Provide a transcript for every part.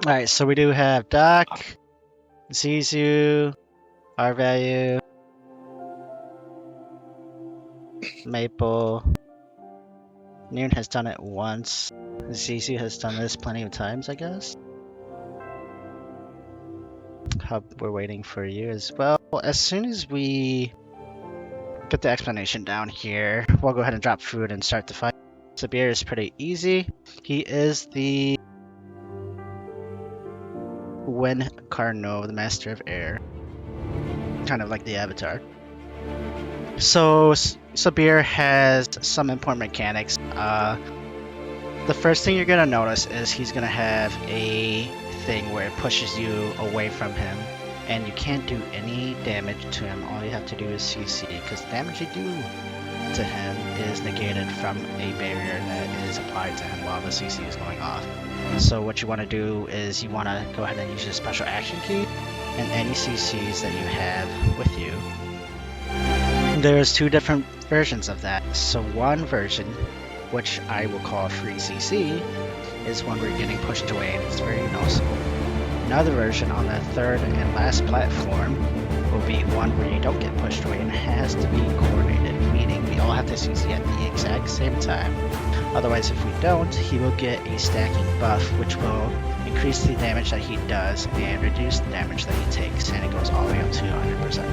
Alright, so we do have Doc, Zizu, R value, Maple. Noon has done it once. Zizu has done this plenty of times, I guess. Hub, we're waiting for you as well. As soon as we get the explanation down here, we'll go ahead and drop food and start the fight. Sabir is pretty easy. He is the Wen Carno, the Master of Air. Kind of like the Avatar. So Sabir has some important mechanics. The first thing you're gonna notice is he's gonna have a thing where it pushes you away from him, and you can't do any damage to him. All you have to do is CC, because the damage you do to him is negated from a barrier that is applied to him while the CC is going off. So what you want to do is you want to go ahead and use your special action key and any CCs that you have with you. There's two different versions of that. So one version, which I will call free CC, is when we're getting pushed away and it's very noticeable. Another version on the third and last platform will be one where you don't get pushed away and it has to be coordinated, meaning we all have to CC at the exact same time. Otherwise, if we don't, he will get a stacking buff, which will increase the damage that he does and reduce the damage that he takes, and it goes all the way up to 100%.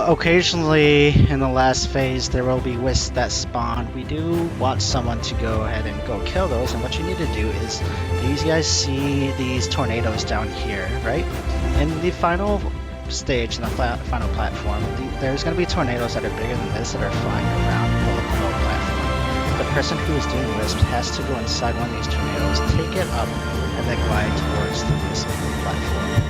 Occasionally in the last phase there will be wisps that spawn. We do want someone to go ahead and go kill those, and what you need to do is, do you guys see these tornadoes down here, right? In the final stage, in the final platform, there's going to be tornadoes that are bigger than this that are flying around the whole platform. The person who is doing wisps has to go inside one of these tornadoes, take it up, and then glide towards the wisp platform.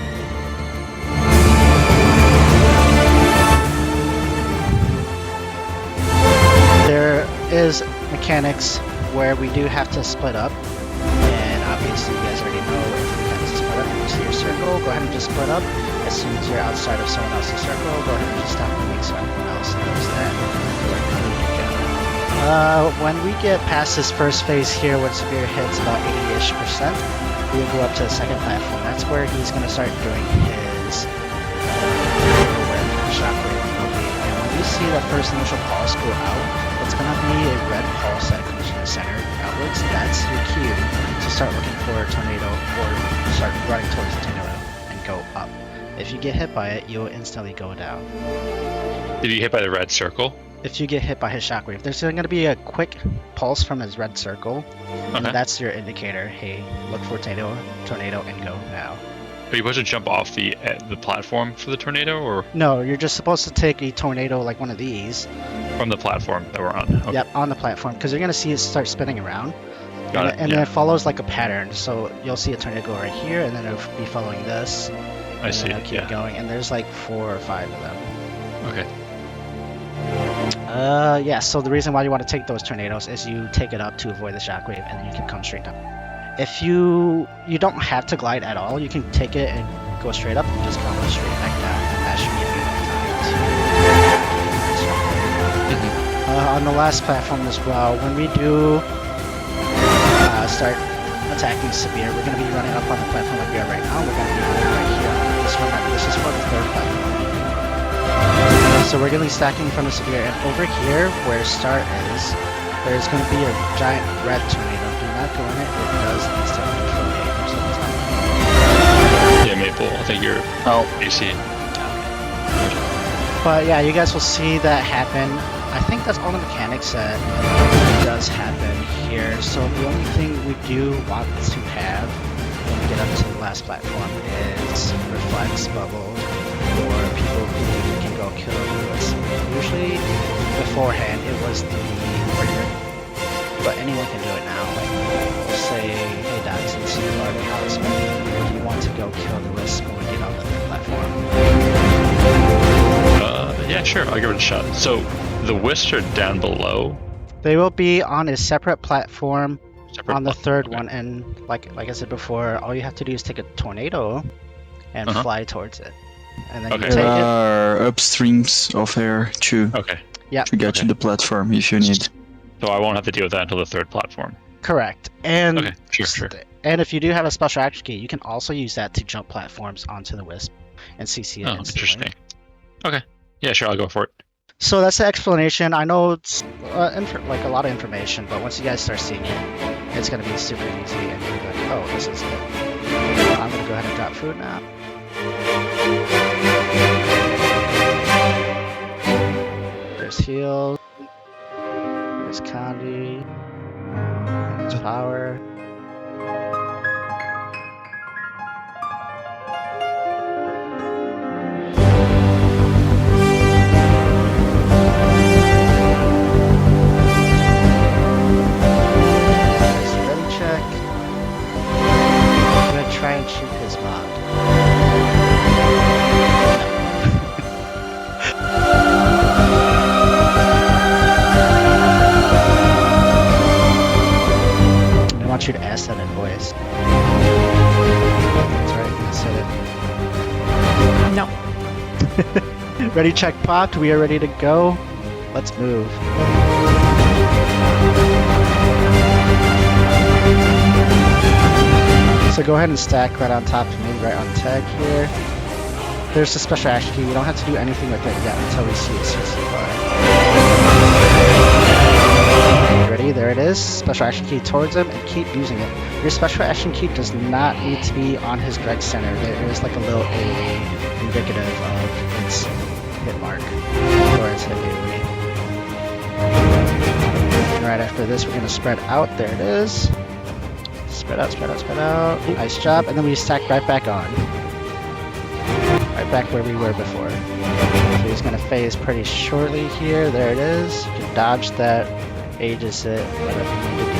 There is mechanics where we do have to split up, and obviously you guys already know if we have to split up into your circle, go ahead and just split up. As soon as you're outside of someone else's circle, go ahead and just stop moving so everyone else knows that you're ready to go. When we get past this first phase here, when Sabir hits about 80-ish%, we will go up to the second platform. That's where he's going to start doing his shockwave. And when you see that first initial pulse go out, it's going to be a red pulse that comes from the center outwards. That's your cue to start looking for a tornado or start running towards the tornado and go up. If you get hit by it, you'll instantly go down. Did you hit by the red circle? If you get hit by his shockwave, there's going to be a quick pulse from his red circle, and that's your indicator. Hey, look for tornado, and go now. Are you supposed to jump off the platform for the tornado, or? No, you're just supposed to take a tornado like one of these. From the platform that we're on? Okay. Yep, on the platform, because you're going to see it start spinning around. Got it. And then it follows like a pattern, so you'll see a tornado go right here, and then it'll be following this. I see, it'll keep going, and there's like 4 or 5 of them. Okay. Yeah, so the reason why you want to take those tornadoes is you take it up to avoid the shockwave, and then you can come straight down. If you don't have to glide at all, you can take it and go straight up and just come straight back down, and that should give you enough time to on the last platform as well, when we do start attacking Sabir, we're going to be running up on the platform like we are right now. We're going to be right here. This is for the third platform. So we're going to be stacking in front of Sabir, and over here where Start is, there's going to be a giant red tornado. Do not go in it, it does instantly kill me most of the time. Yeah, Maple, I think you're AC. But yeah, you guys will see that happen. I think that's all the mechanics that does happen here. So the only thing we do want to have when we get up to the last platform is Reflex Bubble, or people who can go kill Lewis. Usually beforehand it was the warrior, but anyone can do it now. Like, we'll say, hey Doc, since you are the houseman, you want to go kill the wisp when we get on the platform. Yeah, sure, I'll give it a shot. So the wisps are down below? They will be on a separate platform on the third one, and like I said before, all you have to do is take a tornado and fly towards it. And then you take there are upstreams of air to get to the platform if you need. So I won't have to deal with that until the third platform. Correct. And Okay, sure. And if you do have a special action key, you can also use that to jump platforms onto the Wisp and CC it Oh, instantly. interesting. Okay. Yeah, sure, I'll go for it. So that's the explanation. I know it's like a lot of information, but once you guys start seeing it, it's going to be super easy, and you'll be like, oh, this is it. I'm going to go ahead and drop food now. There's heal. There's candy. There's power. Try and shoot his mod. I want you to ask that in voice. That's right, you said it. No. Ready, check, popped. We are ready to go. Let's move. So go ahead and stack right on top of me, right on tag here. There's the special action key. You don't have to do anything with it yet until we see a CC bar. Ready? There it is. Special action key towards him and keep using it. Your special action key does not need to be on his direct center. There is like a little AoE indicative of its hit mark or its hit AoE. Right after this, we're going to spread out. There it is. Spread out, spread out, spread out. Nice job. And then we stack right back on. Right back where we were before. So he's going to phase pretty shortly here. There it is. You can dodge that, ages it, whatever you need to do.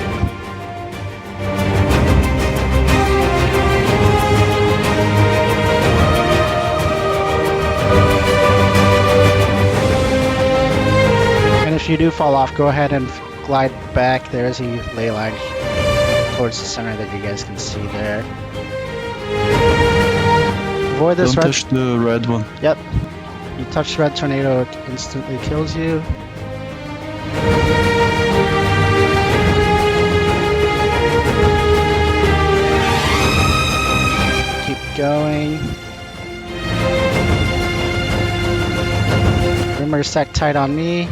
And if you do fall off, go ahead and glide back. There's a ley line towards the center that you guys can see there. Avoid this Don't red. touch the red one. Yep. You touch the red tornado, it instantly kills you. Keep going. Remember, stack tight on me.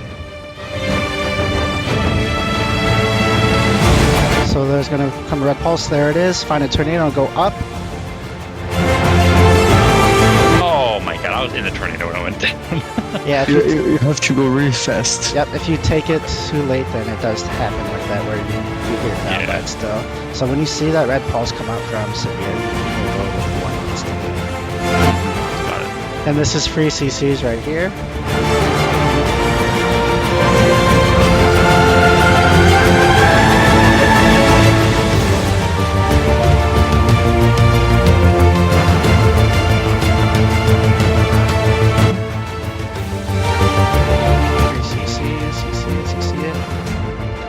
So there's going to come a red pulse. There it is. Find a tornado and go up. Oh my god, I was in the tornado when I went down. Yeah, if You have to go really fast. Yep, if you take it too late, then it does happen like that, where you get down by it still. So when you see that red pulse come out from Sabir, you go with one instantly. Got it. And this is free CCs right here.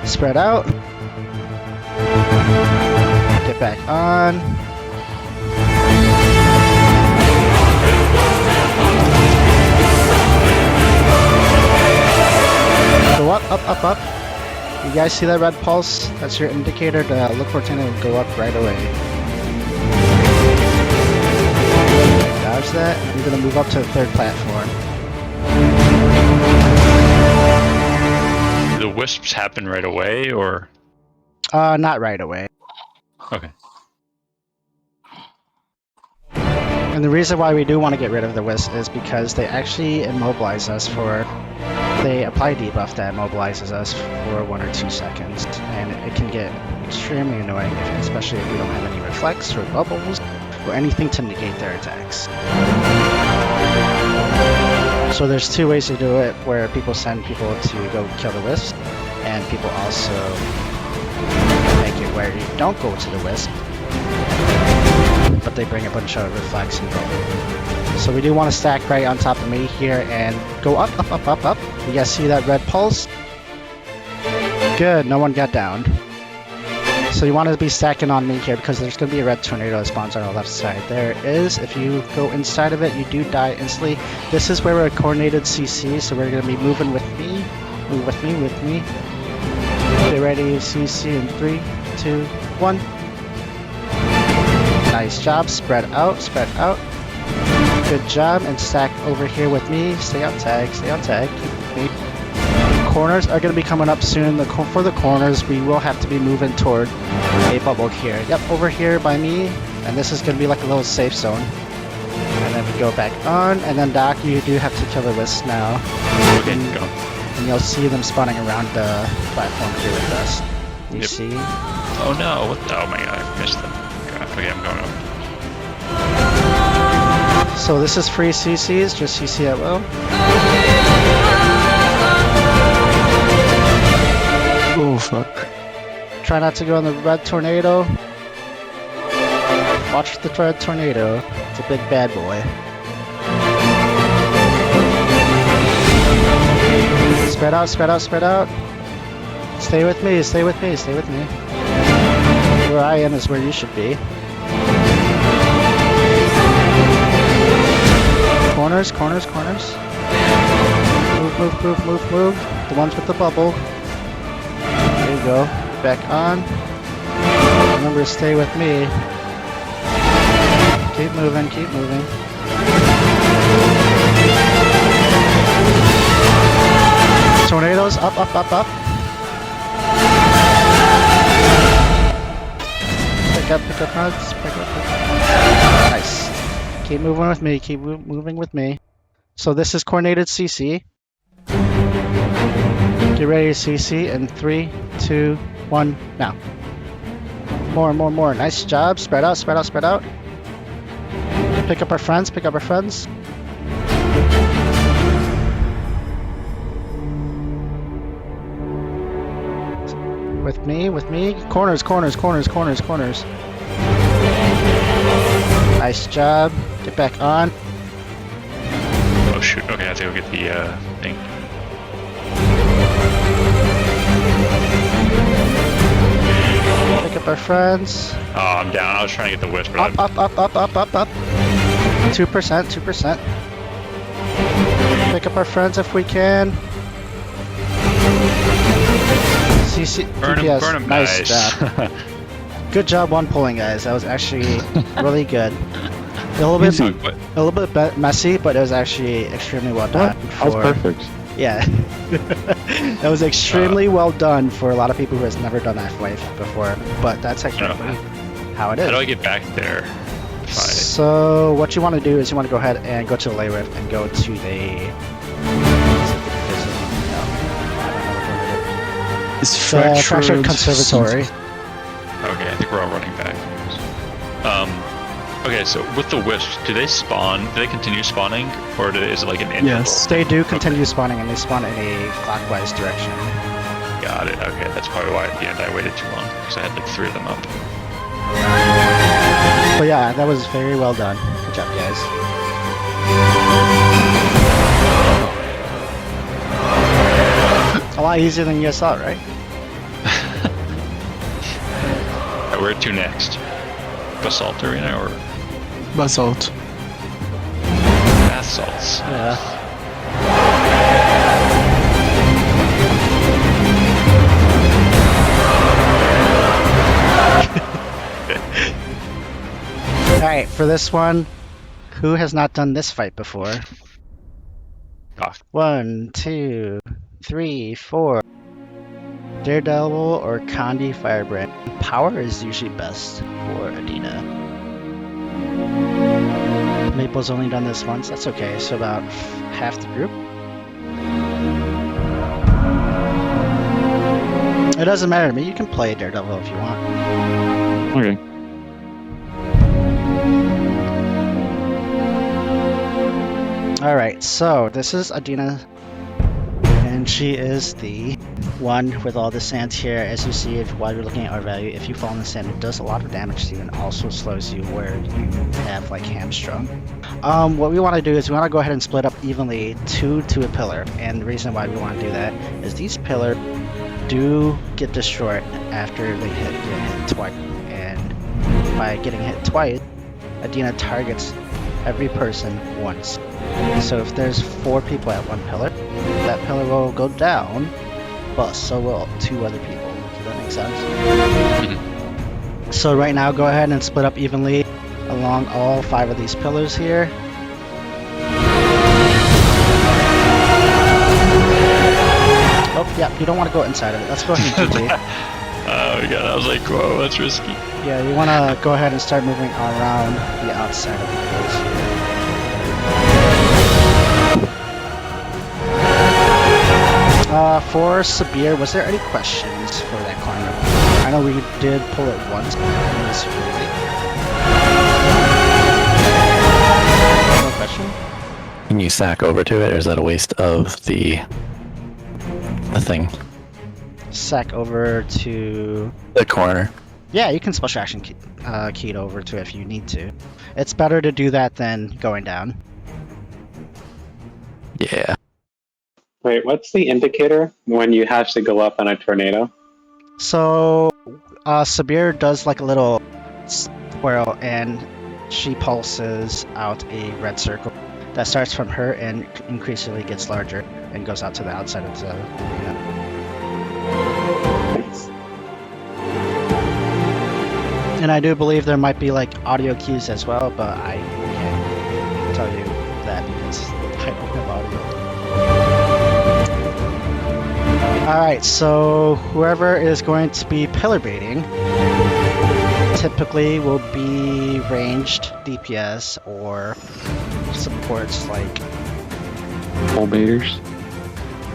Spread out. Get back on. Go up, up, up, up. You guys see that red pulse? That's your indicator to look for tornado and go up right away. Dodge that, and you're gonna move up to the third platform. Do the wisps happen right away, or? Not right away. Okay. And the reason why we do want to get rid of the wisp is because they actually immobilize us they apply debuff that immobilizes us for 1 or 2 seconds. And it can get extremely annoying, especially if we don't have any reflex or bubbles or anything to negate their attacks. So there's 2 ways to do it, where people send people to go kill the wisp, and people also make it where you don't go to the wisp, but they bring a bunch of reflex and bubble. So we do want to stack right on top of me here and go up, up, up, up, up. You guys see that red pulse? Good, no one got downed. So you want to be stacking on me here because there's going to be a red tornado that spawns on the left side. There it is. If you go inside of it, you do die instantly. This is where we're a coordinated CC, so we're going to be moving with me. Move with me, with me. Get ready, CC in 3, 2, 1. Nice job. Spread out, spread out. Good job. And stack over here with me. Stay on tag, stay on tag. Keep me. Corners are going to be coming up soon. For the corners, we will have to be moving toward a bubble here. Yep, over here by me. And this is going to be like a little safe zone. And then we go back on. And then Doc, you do have to kill the wisp now. Okay, go. And you'll see them spawning around the platform here with us. You see? Oh no, what the, oh my god, I missed them. Okay, I'm going up. So this is free CCs, just CC at will. Oh fuck. Try not to go in the red tornado. Watch the red tornado. It's a big bad boy. Spread out, spread out, spread out. Stay with me, stay with me, stay with me. Where I am is where you should be. Corners, corners, corners. Move, move, move, move, move. The ones with the bubble. There you go. Back on. Remember to stay with me. Keep moving, keep moving. Tornadoes, up, up, up, up. Pick up nuts, pick up. Nice. Keep moving with me, keep moving with me. So this is coordinated CC. Get ready to CC in 3, 2, 1, now. More, more, more. Nice job. Spread out, spread out, spread out. Pick up our friends, pick up our friends. With me. Corners, corners, corners, corners, corners. Nice job. Get back on. Oh shoot, okay, I have to go get the thing. Pick up our friends. Oh, I'm down. I was trying to get the wisp, but Up, up, up, up, up, up, up. 2%, 2%. Pick up our friends if we can. CC, burn DPS, him, nice guys. job. Good job one pulling, guys. That was actually really good. A little bit messy, but it was actually extremely well done. That was perfect. Yeah. That was extremely well done for a lot of people who has never done Half-Life before, but that's actually how it is. How do I get back there? So what you want to do is you want to go ahead and go to the lay rift and go to the It's fractured conservatory. Okay, I think we're all running back. Okay, so with the wisps, do they spawn? Do they continue spawning, or is it like an interval? Yes. They do continue spawning, and they spawn in a clockwise direction. Got it. Okay, that's probably why at the end I waited too long, because I had like 3 of them up. But yeah, that was very well done. Good job, guys. A lot easier than you guys thought, right? Alright, where to next? Basalt Arena or Basalt. Bath Salts? Yeah. Alright, for this one, who has not done this fight before? Ah. 1, 2, 3, 4. Daredevil or Condi Firebrand. Power is usually best for Adina. Maple's only done this once, that's okay, so about half the group. It doesn't matter to me, you can play Daredevil if you want. Okay. Alright, so this is Adina, and she is the one with all the sand here. As you see, while you're looking at our value, if you fall in the sand, it does a lot of damage to you and also slows you where you have like hamstrung. What we want to do is we want to go ahead and split up evenly 2 to a pillar, and the reason why we want to do that is these pillars do get destroyed after they get hit twice, and by getting hit twice, Adina targets every person once. So if there's 4 people at one pillar, that pillar will go down, but so will 2 other people. Does that make sense? So right now, go ahead and split up evenly along all 5 of these pillars here. Oh, yeah, you don't want to go inside of it. Let's go ahead and GG. Oh my god, I was like, whoa, that's risky. Yeah, you want to go ahead and start moving around the outside of the pillars here. For Sabir, was there any questions for that corner? I know we did pull it once, but it was really... No question? Can you sack over to it, or is that a waste of the thing? Sack over to... The corner. Yeah, you can special action key it over to it if you need to. It's better to do that than going down. Yeah. Wait, what's the indicator when you have to go up on a tornado? So, Sabir does like a little swirl and she pulses out a red circle that starts from her and increasingly gets larger and goes out to the outside of the arena. Nice. And I do believe there might be like audio cues as well, but I can't tell you that because I don't have audio. Alright, so whoever is going to be pillar baiting typically will be ranged DPS or supports like... Full baiters.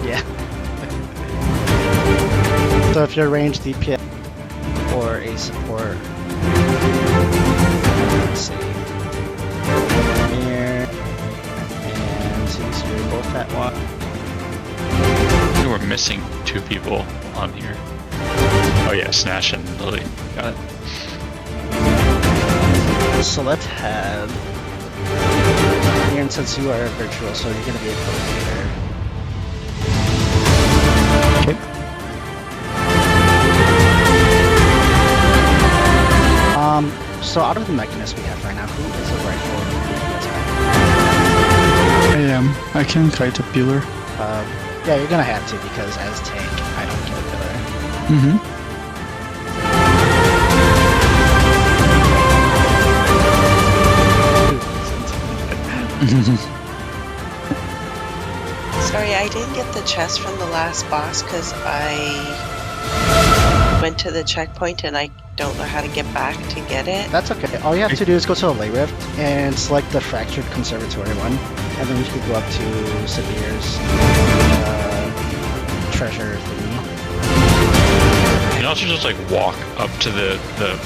Yeah. So if you're ranged DPS or a support, let's see, here and you're both at one. We're missing 2 people on here. Oh yeah, Snash and Lily. Got it. So let's have, and since you are virtual, so you're gonna be a co-leader. Okay. So out of the mechanists we have right now, who is a rifle? I am. I can kite a pillar. Yeah, you're gonna have to because as tank, I don't get a pillar. Sorry, I didn't get the chest from the last boss because I went to the checkpoint and I don't know how to get back to get it. That's okay. All you have to do is go to a lay rift and select the fractured conservatory one, and then you can go up to Sabir's treasure thingy. You can also just like walk up to the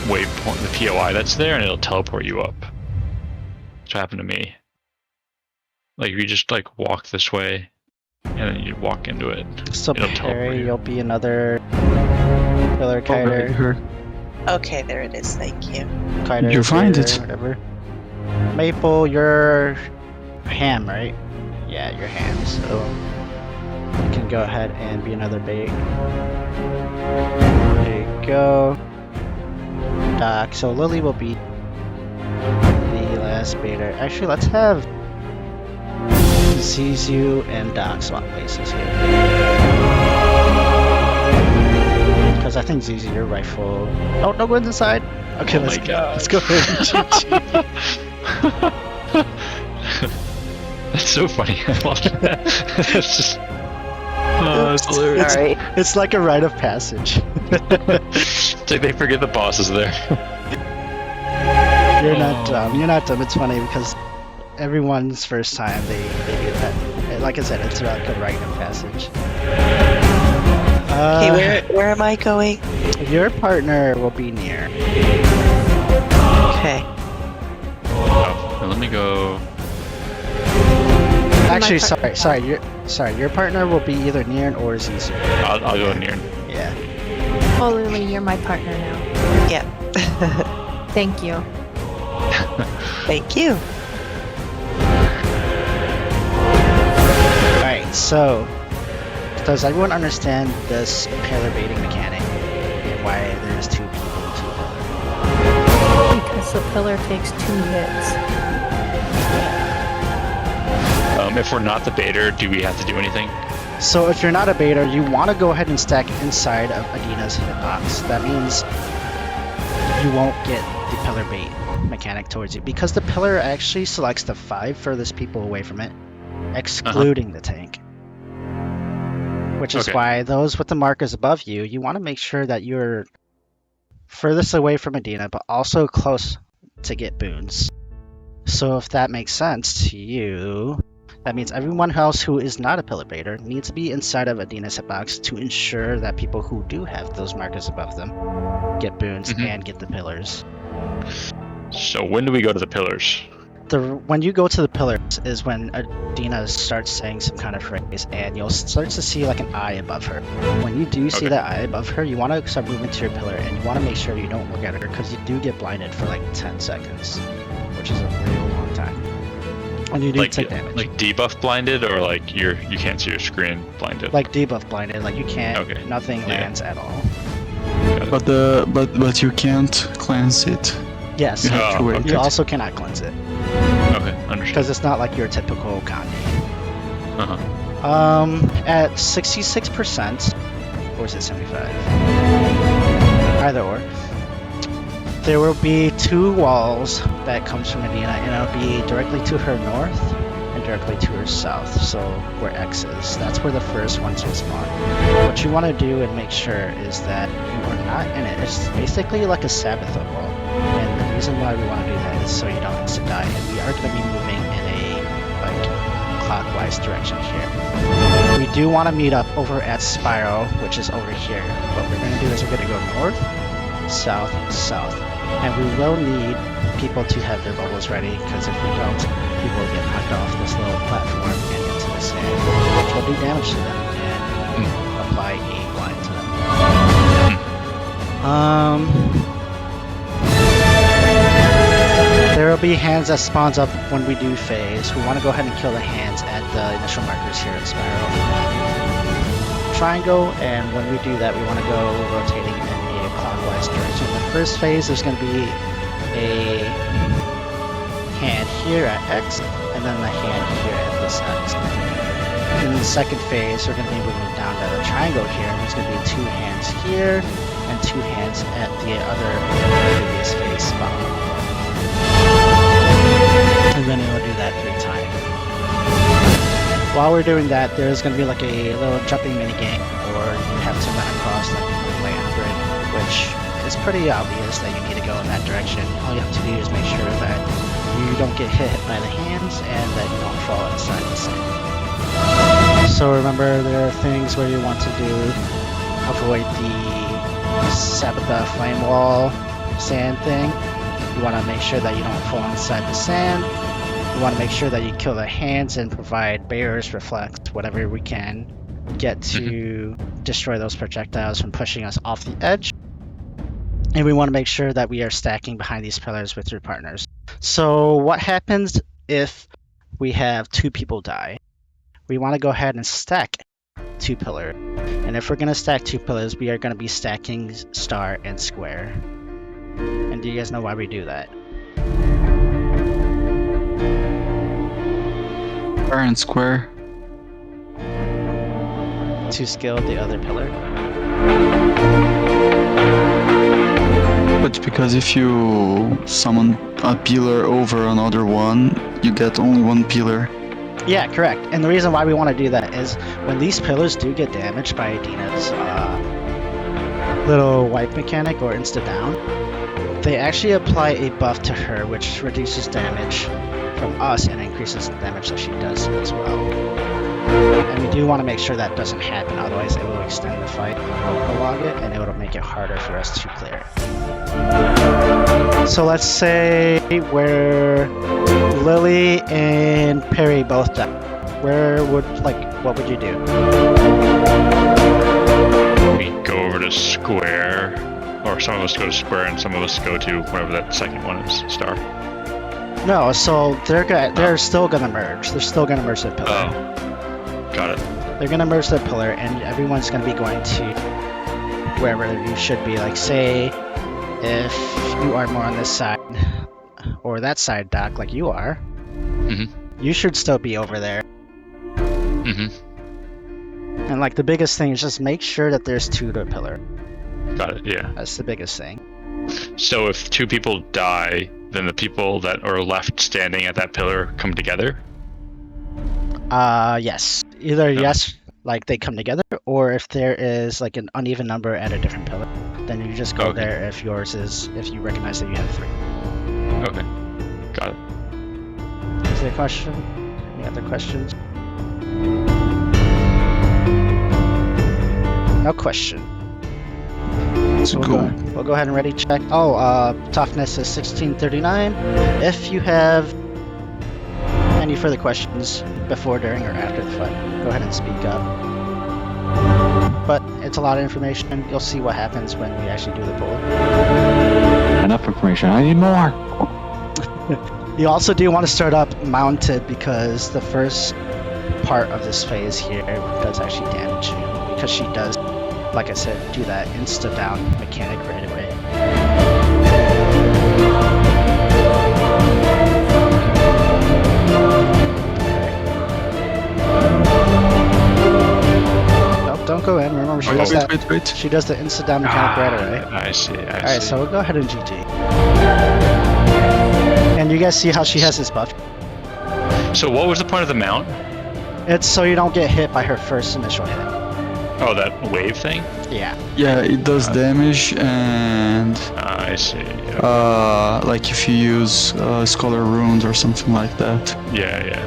waypoint, the POI that's there, and it'll teleport you up. That's what happened to me. Like you just like walk this way, and then you walk into it. So It'll teleport Perry, you. you'll be another pillar kiter. Her. Okay, there it is. Thank you. Kiter, You find Peter, it. whatever. Maple, you're ham, right? Yeah, you're ham. So you can go ahead and be another bait. There you go. Doc. So Lily will be the last baiter. Actually, let's have Zizu and Doc swap places here. Because I think Zizu, your rifle. Oh, no one's inside. Okay, Oh let's my go. God. Let's go ahead and GG. That's so funny. I love that. It's just. Oh, it's hilarious. Sorry. It's like a rite of passage. It's like they forget the boss is there. You're not dumb. You're not dumb. It's funny because everyone's first time they do that. And like I said, it's like a rite of passage. Okay, where am I going? Your partner will be near. Okay. Oh, now let me go. Actually, My sorry. Your partner will be either near or Zizu. I'll go near. Yeah. Oh, Lily, you're my partner now. Yep. Thank you. Thank you. Alright, so does everyone understand this pillar baiting mechanic and why there's 2 people in 2 pillar? Because the pillar takes 2 hits. If we're not the baiter, do we have to do anything? So if you're not a baiter, you want to go ahead and stack inside of Adina's hitbox. That means you won't get the pillar bait mechanic towards you, because the pillar actually selects the 5 furthest people away from it, excluding the tank. Which is why those with the markers above you, you want to make sure that you're furthest away from Adina, but also close to get boons. So if that makes sense to you, that means everyone else who is not a pillar baiter needs to be inside of Adina's hitbox to ensure that people who do have those markers above them get boons and get the pillars. So when do we go to the pillars? When you go to the pillars is when Adina starts saying some kind of phrase, and you'll start to see like an eye above her. When you do see that eye above her, you want to start moving to your pillar, and you want to make sure you don't look at her, because you do get blinded for like 10 seconds, which is a real long time. And you do take damage. Like debuff blinded, or like you can't see your screen blinded? Like debuff blinded, like you can't, nothing lands at all. But you can't cleanse it. Yes, you also cannot cleanse it. Okay, understood. Because it's not like your typical Kanye. At 66%, or is it 75? Either or. There will be 2 walls that comes from Adina, and it'll be directly to her north and directly to her south. So where X is, that's where the first ones will spawn. What you want to do and make sure is that you are not in it. It's basically like a Sabbath wall. And the reason why we want to do that is so you don't insta die, and we are going to be moving in a clockwise direction here. We do want to meet up over at Spiral, which is over here. What we're going to do is we're going to go north, south, south, and we will need people to have their bubbles ready, because if we don't, people will get knocked off this little platform and into the sand, which will do damage to them and apply a blind to them. There will be hands that spawns up when we do phase. We want to go ahead and kill the hands at the initial markers here at Spiral. Triangle, and when we do that, we want to go rotating in a clockwise direction. The first phase, there's going to be a hand here at X, and then the hand here at this X. In the second phase, we're going to be moving down to the triangle here, and there's going to be 2 hands here, and 2 hands at the other previous phase spot. And then it will do that 3 times. While we're doing that, there's going to be like a little jumping mini game, or you have to run across like a land grid, which is pretty obvious that you need to go in that direction. All you have to do is make sure that you don't get hit by the hands and that you don't fall inside the sand. So remember, there are things where you want to do avoid the Sabbatha flame wall sand thing. You want to make sure that you don't fall inside the sand. You want to make sure that you kill the hands and provide barriers, reflect, whatever we can get to destroy those projectiles from pushing us off the edge. And we want to make sure that we are stacking behind these pillars with your partners. So what happens if we have 2 people die? We want to go ahead and stack 2 pillars. And if we're going to stack 2 pillars, we are going to be stacking star and square. And do you guys know why we do that? Star and square. To skill the other pillar. But because if you summon a pillar over another one, you get only 1 pillar. Yeah, correct. And the reason why we want to do that is when these pillars do get damaged by Adina's little wipe mechanic or insta down, they actually apply a buff to her, which reduces damage from us and increases the damage that she does as well. And we do want to make sure that doesn't happen, otherwise it will extend the fight, it will prolong it, and it will make it harder for us to clear it. So let's say where Lily and Perry both die. What would you do? We go over to square, or some of us go to square and some of us go to whatever that second one is, star. No, so they're still gonna merge. They're still gonna merge the pillar. Oh, got it. They're gonna merge the pillar, and everyone's gonna be going to wherever you should be. Like, say, if you are more on this side or that side, Doc, like you are, you should still be over there. And like the biggest thing is just make sure that there's 2 to a pillar. Got it. Yeah. That's the biggest thing. So if 2 people die, then the people that are left standing at that pillar come together? Yes. Either yes, like they come together, or if there is like an uneven number at a different pillar, then you just go Okay. there if you recognize that you have 3. Okay. Got it. Is there a question? Any other questions? No question. Let's go. We'll go ahead and ready check. Oh, toughness is 1639. If you have any further questions before, during, or after the fight, go ahead and speak up. But it's a lot of information. You'll see what happens when we actually do the poll. Enough information. I need more. You also do want to start up mounted because the first part of this phase here does actually damage you. Because she does, like I said, do that insta-down mechanic right away. Nope, don't go in. Remember, she does that. Wait. She does the insta-down mechanic right away. I see. Alright, so we'll go ahead and GG. And you guys see how she has this buff? So what was the point of the mount? It's so you don't get hit by her first initial hit. Oh, that wave thing? Yeah. Yeah, it does damage, and I see. like if you use Scholar Runes or something like that. Yeah.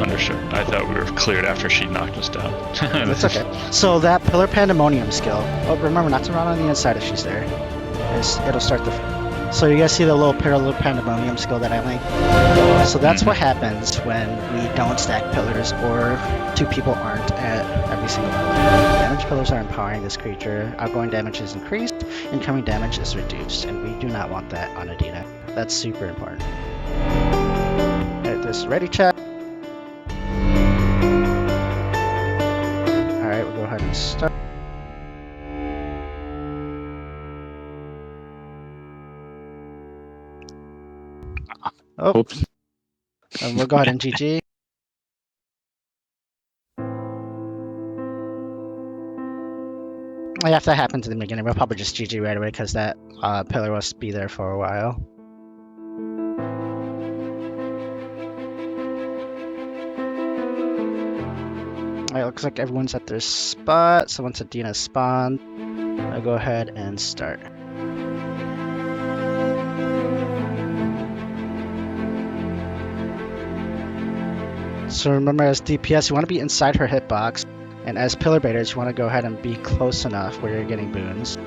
Understood. I thought we were cleared after she knocked us down. That's okay. So that Pillar Pandemonium skill. Oh, remember not to run on the inside if she's there. It'll start the. So you guys see the little Pillar Pandemonium skill that I linked? So that's what happens when we don't stack pillars or 2 people aren't at every single pillar. Damage pillars are empowering this creature. Outgoing damage is increased. Incoming damage is reduced. And we do not want that on Adina. That's super important. Alright, this ready check. Alright, we'll go ahead and start. Oh, Oops. and we'll go ahead and GG. Yeah, if that happens in the beginning, we'll probably just GG right away because that pillar will be there for a while. Alright, looks like everyone's at their spot. So once Adina spawned, I'll go ahead and start. So remember, as DPS, you want to be inside her hitbox, and as pillar baiters, you want to go ahead and be close enough where you're getting boons.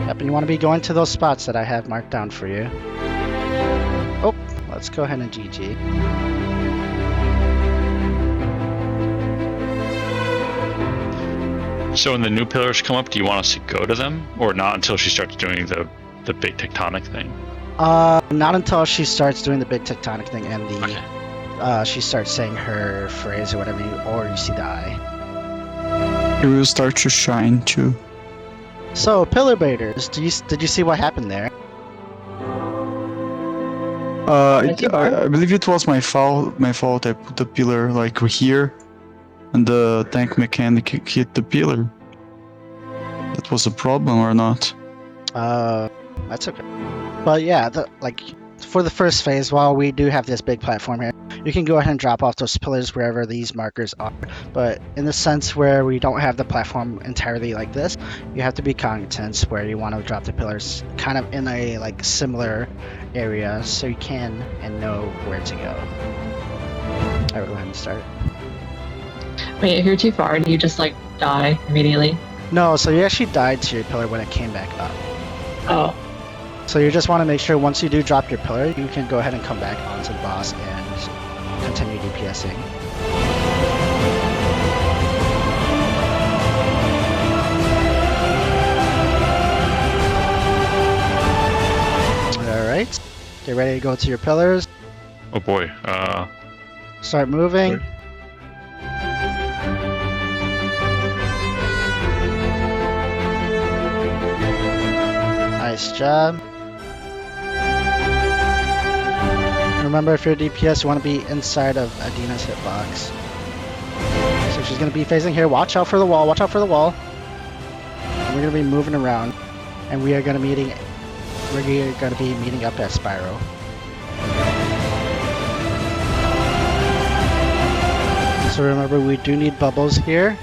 Yep, and you want to be going to those spots that I have marked down for you. Oh, let's go ahead and GG. So when the new pillars come up, do you want us to go to them, or not until she starts doing the big tectonic thing? Not until she starts doing the big tectonic thing and the she starts saying her phrase or whatever, or you see the eye. It will start to shine too. So pillar baiters, did you see what happened there? I believe it was my fault. I put the pillar like here, and the tank mechanic hit the pillar. That was a problem or not? That's okay. But yeah, for the first phase, while we do have this big platform here, you can go ahead and drop off those pillars wherever these markers are. But in the sense where we don't have the platform entirely like this, you have to be cognizant where you want to drop the pillars kind of in a similar area so you can and know where to go. I will go ahead and start. Wait, if you're too far, do you just die immediately? No, so you actually died to your pillar when it came back up. Oh. So you just want to make sure once you do drop your pillar, you can go ahead and come back onto the boss and continue DPSing. Alright, get ready to go to your pillars. Oh boy. Start moving. Okay. Nice job. Remember, if you're DPS, you want to be inside of Adina's hitbox. So she's gonna be facing here. Watch out for the wall. Watch out for the wall. And we're gonna be moving around, and we are gonna be meeting up at Spyro. So remember, we do need bubbles here.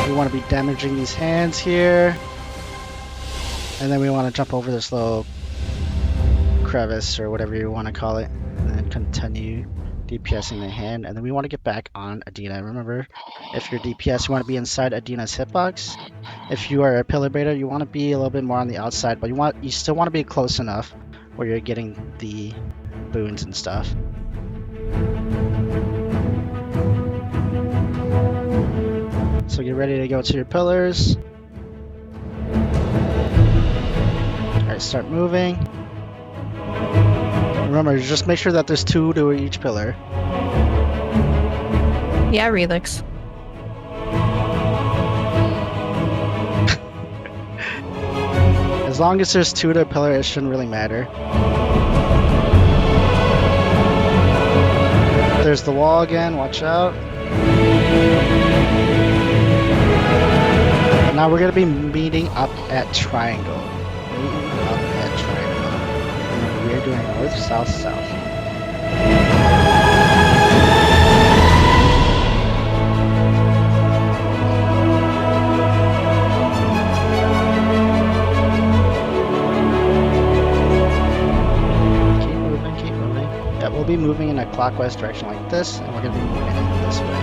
We want to be damaging these hands here. And then we want to jump over this little crevice or whatever you want to call it. And then continue DPSing the hand. And then we want to get back on Adina. Remember, if you're DPS, you want to be inside Adina's hitbox. If you are a pillar beta, you want to be a little bit more on the outside, but you still want to be close enough where you're getting the boons and stuff. So get ready to go to your pillars. Alright, start moving. Remember, just make sure that there's 2 to each pillar. Yeah, Relix. As long as there's 2 to a pillar, it shouldn't really matter. There's the wall again, watch out. Now we're going to be meeting up at Triangle. Remember, we are doing north, south, south. Keep moving. Yeah, we'll be moving in a clockwise direction like this, and we're going to be moving in this way.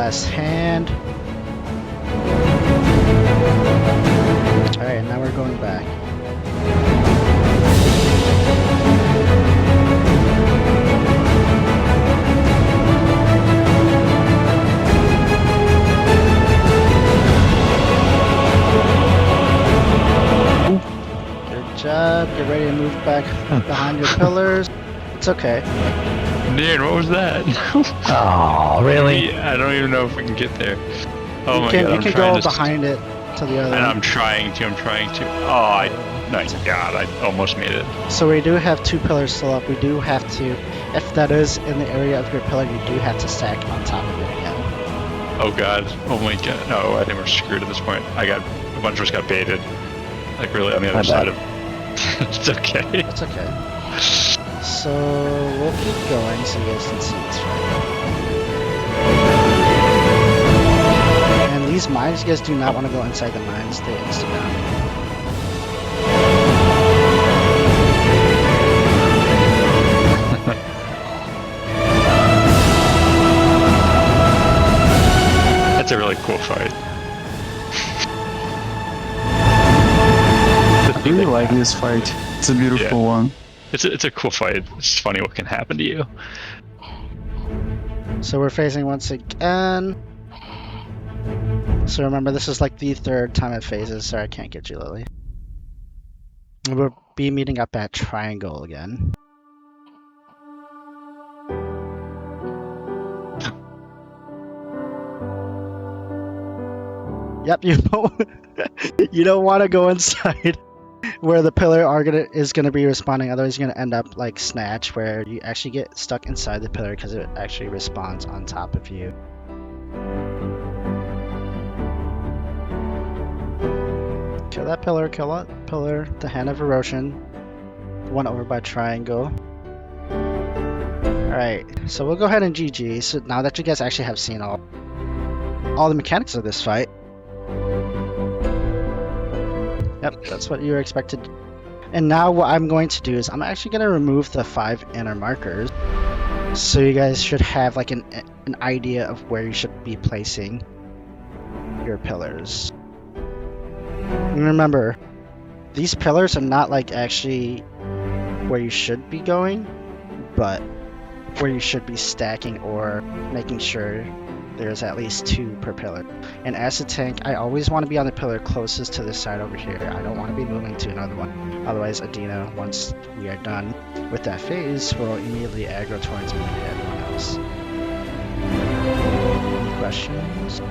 Last hand. Alright, now we're going back. Good job. Get ready to move back behind your pillars. It's okay. Dude, what was that? Oh, really? I don't even know if we can get there. Oh my god, You I'm can trying go to... behind it to the other And one. I'm trying to. Oh, nice god, I almost made it. So we do have 2 pillars still up. We do have to, if that is in the area of your pillar, you do have to stack on top of it again. Oh god, oh my god. No, I think we're screwed at this point. A bunch of us got baited. Like really on the other side of... It's okay. It's okay. So we'll keep going so you guys can see this right. And these mines, you guys do not want to go inside the mines. They insta-down. That's a really cool fight. I really like this fight. It's a beautiful one. It's a cool fight. It's funny what can happen to you. So we're phasing once again. So remember, this is like the 3rd time it phases. Sorry, I can't get you, Lily. We'll be meeting up at Triangle again. Yep, you don't want to go inside where the pillar is gonna be responding. Otherwise, you're gonna end up like Snatch, where you actually get stuck inside the pillar because it actually responds on top of you. Kill that pillar. The Hand of Erosion. The one over by Triangle. Alright, so we'll go ahead and GG. So now that you guys actually have seen all the mechanics of this fight. Yep, that's what you were expected. And now what I'm going to do is I'm actually going to remove the 5 inner markers. So you guys should have like an idea of where you should be placing your pillars. And remember, these pillars are not like actually where you should be going, but where you should be stacking or making sure there's at least 2 per pillar. And as a tank, I always want to be on the pillar closest to this side over here. I don't want to be moving to another one. Otherwise, Adina, once we are done with that phase, will immediately aggro towards me and everyone else. Any questions?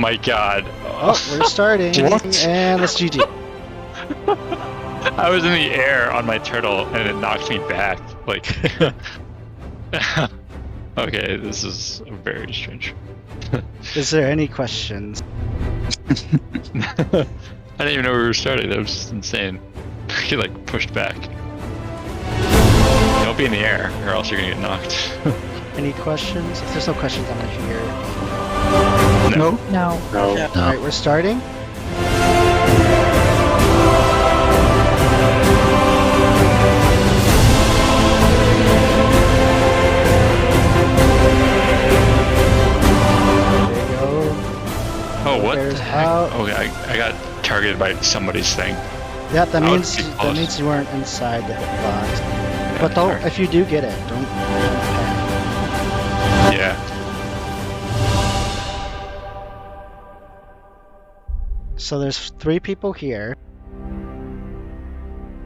my god. Oh, we're starting. What? And let's GG. I was in the air on my turtle and it knocked me back. Like, okay, this is very strange. Is there any questions? I didn't even know we were starting. That was just insane. You like pushed back. Don't be in the air, or else you're gonna get knocked. Any questions? If there's no questions, I'm gonna hear. No? No. No. Yeah. Alright, we're starting. There you go. Oh, what Bears the heck? out. Okay, I got targeted by somebody's thing. Yeah, that I was means too that close. means you weren't inside the hitbox. Yeah, But don't, sorry. if you do get it, don't panic. Yeah. So there's 3 people here.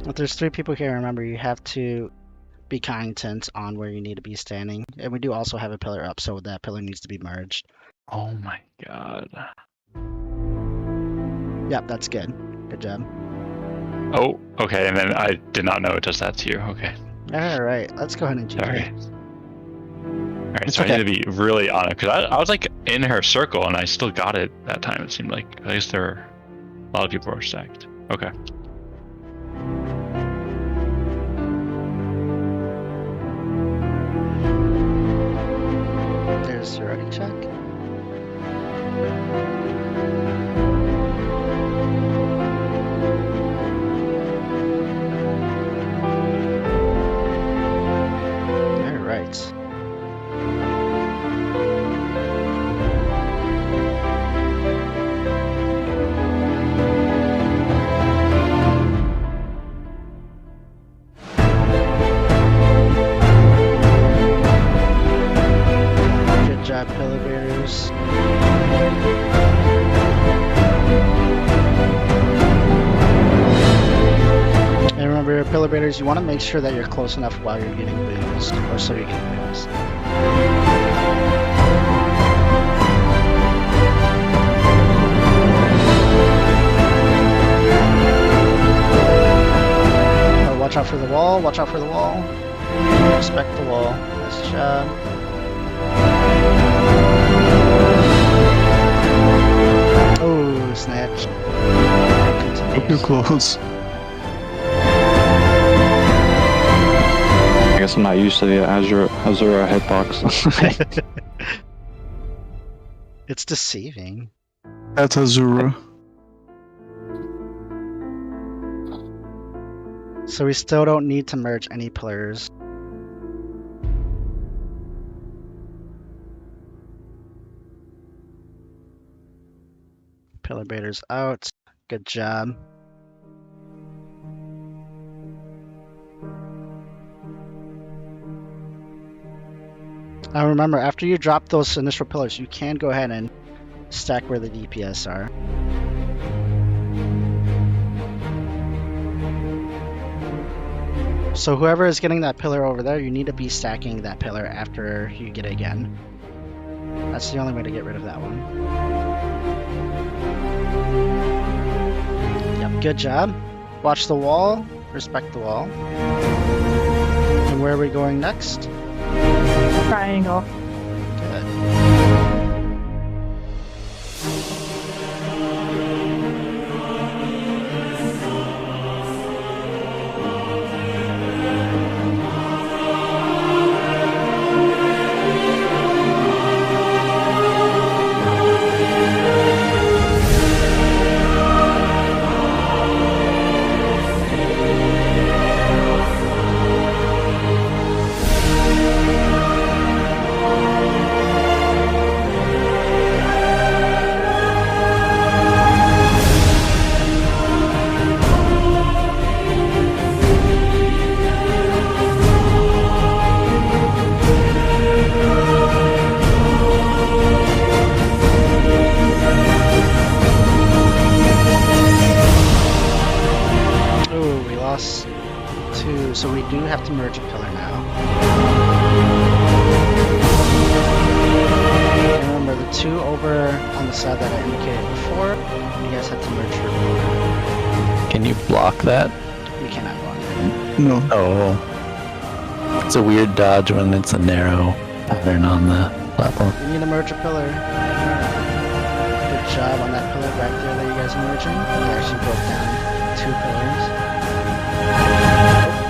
If there's 3 people here, remember you have to be content on where you need to be standing. And we do also have a pillar up, so that pillar needs to be merged. Oh my god. Yep, that's good. Good job. Oh, okay, and then I did not know it does that to you. Okay, Alright, let's go ahead and GG. sorry. Alright, It's so okay. I need to be really on it, because I was like in her circle and I still got it that time, it seemed like. At least there were a lot of people were stacked. Okay. There's your ready check. Alright. Good job, pillar bearers. And remember, pillar bearers, you want to make sure that you're close enough while you're getting boost, or so you're getting boost. Oh, watch out for the wall, watch out for the wall. Respect the wall. Nice job. Oh, snatch. Hope you're close. I guess I'm not used to the Azure hitbox. It's deceiving. At Azura. So we still don't need to merge any pillars. Pillar baiters out. Good job. Now remember, after you drop those initial pillars, you can go ahead and stack where the DPS are. So whoever is getting that pillar over there, you need to be stacking that pillar after you get it again. That's the only way to get rid of that one. Yep, good job. Watch the wall, respect the wall. And where are we going next? Triangle. Good. So we do have to merge a pillar now. And remember, the two over on the side that I indicated before. You guys have to merge your pillar. Can you block that? You cannot block it. No. Oh. It's a weird dodge when it's a narrow pattern on the platform. You need to merge a pillar. Good job on that pillar back there that you guys are merging. You actually broke down 2 pillars.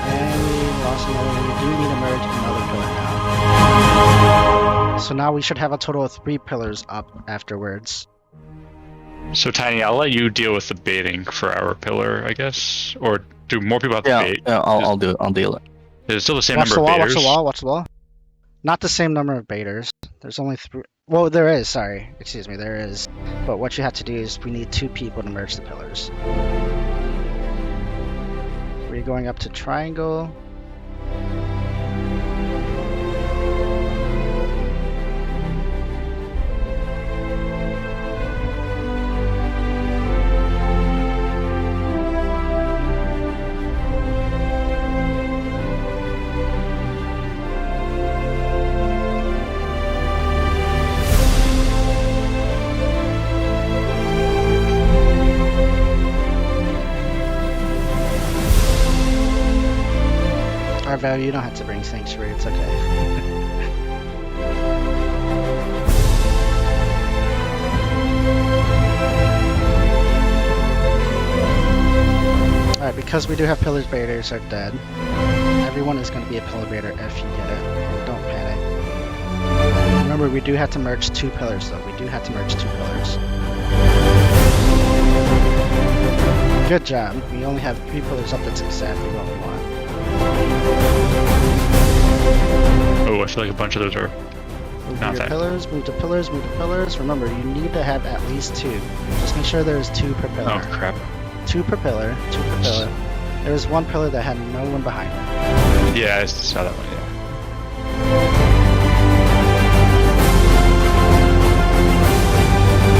And we lost another. We do need to merge another pillar now. So now we should have a total of 3 pillars up afterwards. So Tiny, I'll let you deal with the baiting for our pillar, I guess, or do more people have to bait? Yeah, I'll do it. I'll deal it. Is it still the same Watch number the wall, of baiters? watch the wall, watch the wall. Not the same number of baiters. There's only 3. Well, there is, sorry. Excuse me, there is. But what you have to do is we need 2 people to merge the pillars. We're going up to triangle. Value, you don't have to bring sanctuary, it's okay. Alright, because we do have pillars, baiters are dead. Everyone is going to be a pillar baiter if you get it. Don't panic. Remember, we do have to merge 2 pillars though. We do have to merge 2 pillars. Good job. We only have 3 pillars up, that's exactly what we want. Oh, I feel like a bunch of those are Move not your that. pillars, move to pillars, move to pillars. Remember, you need to have at least 2. Just make sure there's 2 per pillar. Oh crap. 2 per pillar, 2 per pillar. There was 1 pillar that had no one behind it. Yeah, I saw that one, yeah.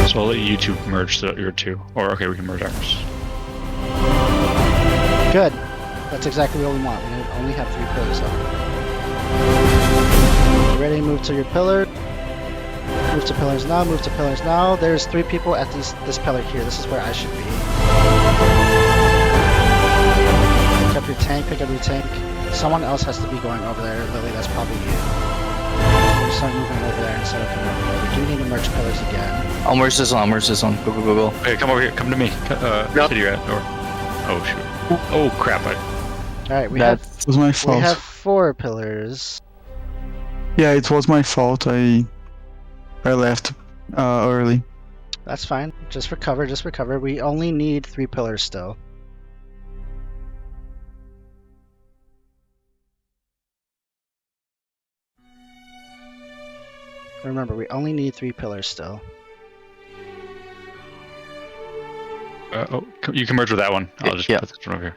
So I'll let you 2 merge your 2. Or, okay, we can merge ours. Good. That's exactly what we want. We only have 3 pillars left. Ready, move to your pillar. Move to pillars now, move to pillars now. There's 3 people at this pillar here. This is where I should be. Pick up your tank, pick up your tank. Someone else has to be going over there. Lily, that's probably you. Start moving over there instead of coming over here. We do need to merge pillars again. I'll merge this one. Go, go, go, go. Okay, come over here. Come to me. Nope. To your door. Oh, shoot. Oh, crap. Alright, we It was my we fault. have 4 pillars. Yeah, it was my fault. I left early. That's fine. Just recover, just recover. We only need 3 pillars still. Remember, we only need 3 pillars still. You can merge with that one. I'll just Yeah. put this one over here.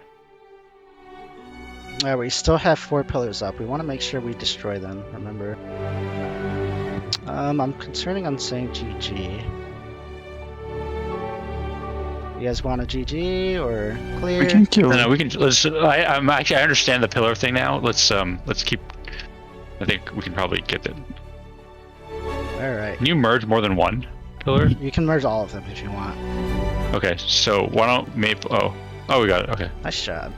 Alright, we still have 4 pillars up. We want to make sure we destroy them, remember. I'm concerning on saying GG. You guys want a GG or clear? We can kill. No, we can. Let's. I understand the pillar thing now. Let's keep. I think we can probably get it. Alright. Can you merge more than 1 pillar? You can merge all of them if you want. Okay, so why don't Maple? Oh, we got it. Okay. Nice job.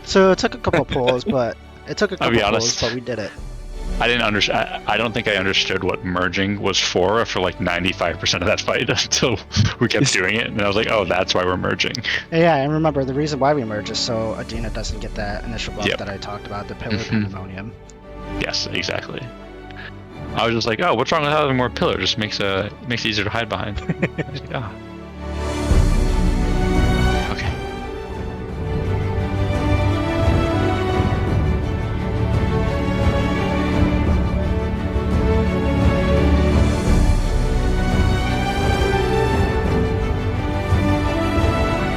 So it took a couple pulls, but it took a I'll be couple honest. pulls, but we did it. I didn't understand. I don't think I understood what merging was for like 95% of that fight until we kept doing it, and I was like, oh, that's why we're merging. Yeah, and remember, the reason why we merge is so Adina doesn't get that initial buff Yep. that I talked about, the pillar Mhm. pandemonium. Yes, exactly. I was just like, oh, what's wrong with having more pillar? Just makes it easier to hide behind. I was like, ah. Okay.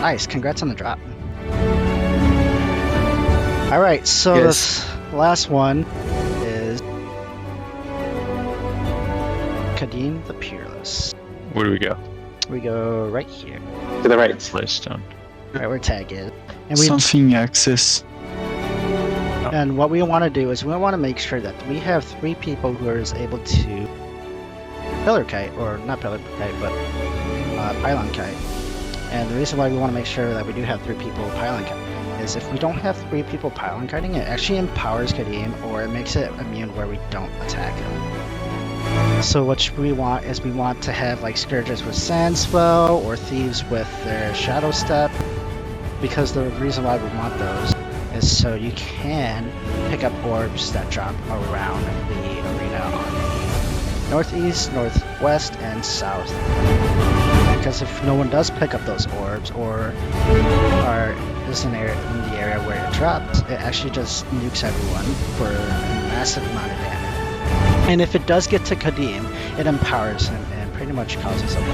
Nice, congrats on the drop. Alright, so Yes. this last one is Kadim the Peerless. Where do we go? We go right here. To the right. Playstone. Right where tag is. And we Something access. and what we want to do is we want to make sure that we have 3 people who are able to pillar kite, or not pillar kite, but pylon kite. And the reason why we want to make sure that we do have 3 people pylon kite is if we don't have 3 people pylon kiting, it actually empowers Kadim, or it makes it immune where we don't attack him. So what we want is we want to have like Scourges with Sand Spell, or Thieves with their Shadow Step, because the reason why we want those is so you can pick up orbs that drop around the arena on the northeast, northwest, and south. Because if no one does pick up those orbs, or is in the area where it drops, it actually just nukes everyone for a massive amount of damage. And if it does get to Kadim, it empowers him and pretty much causes a win.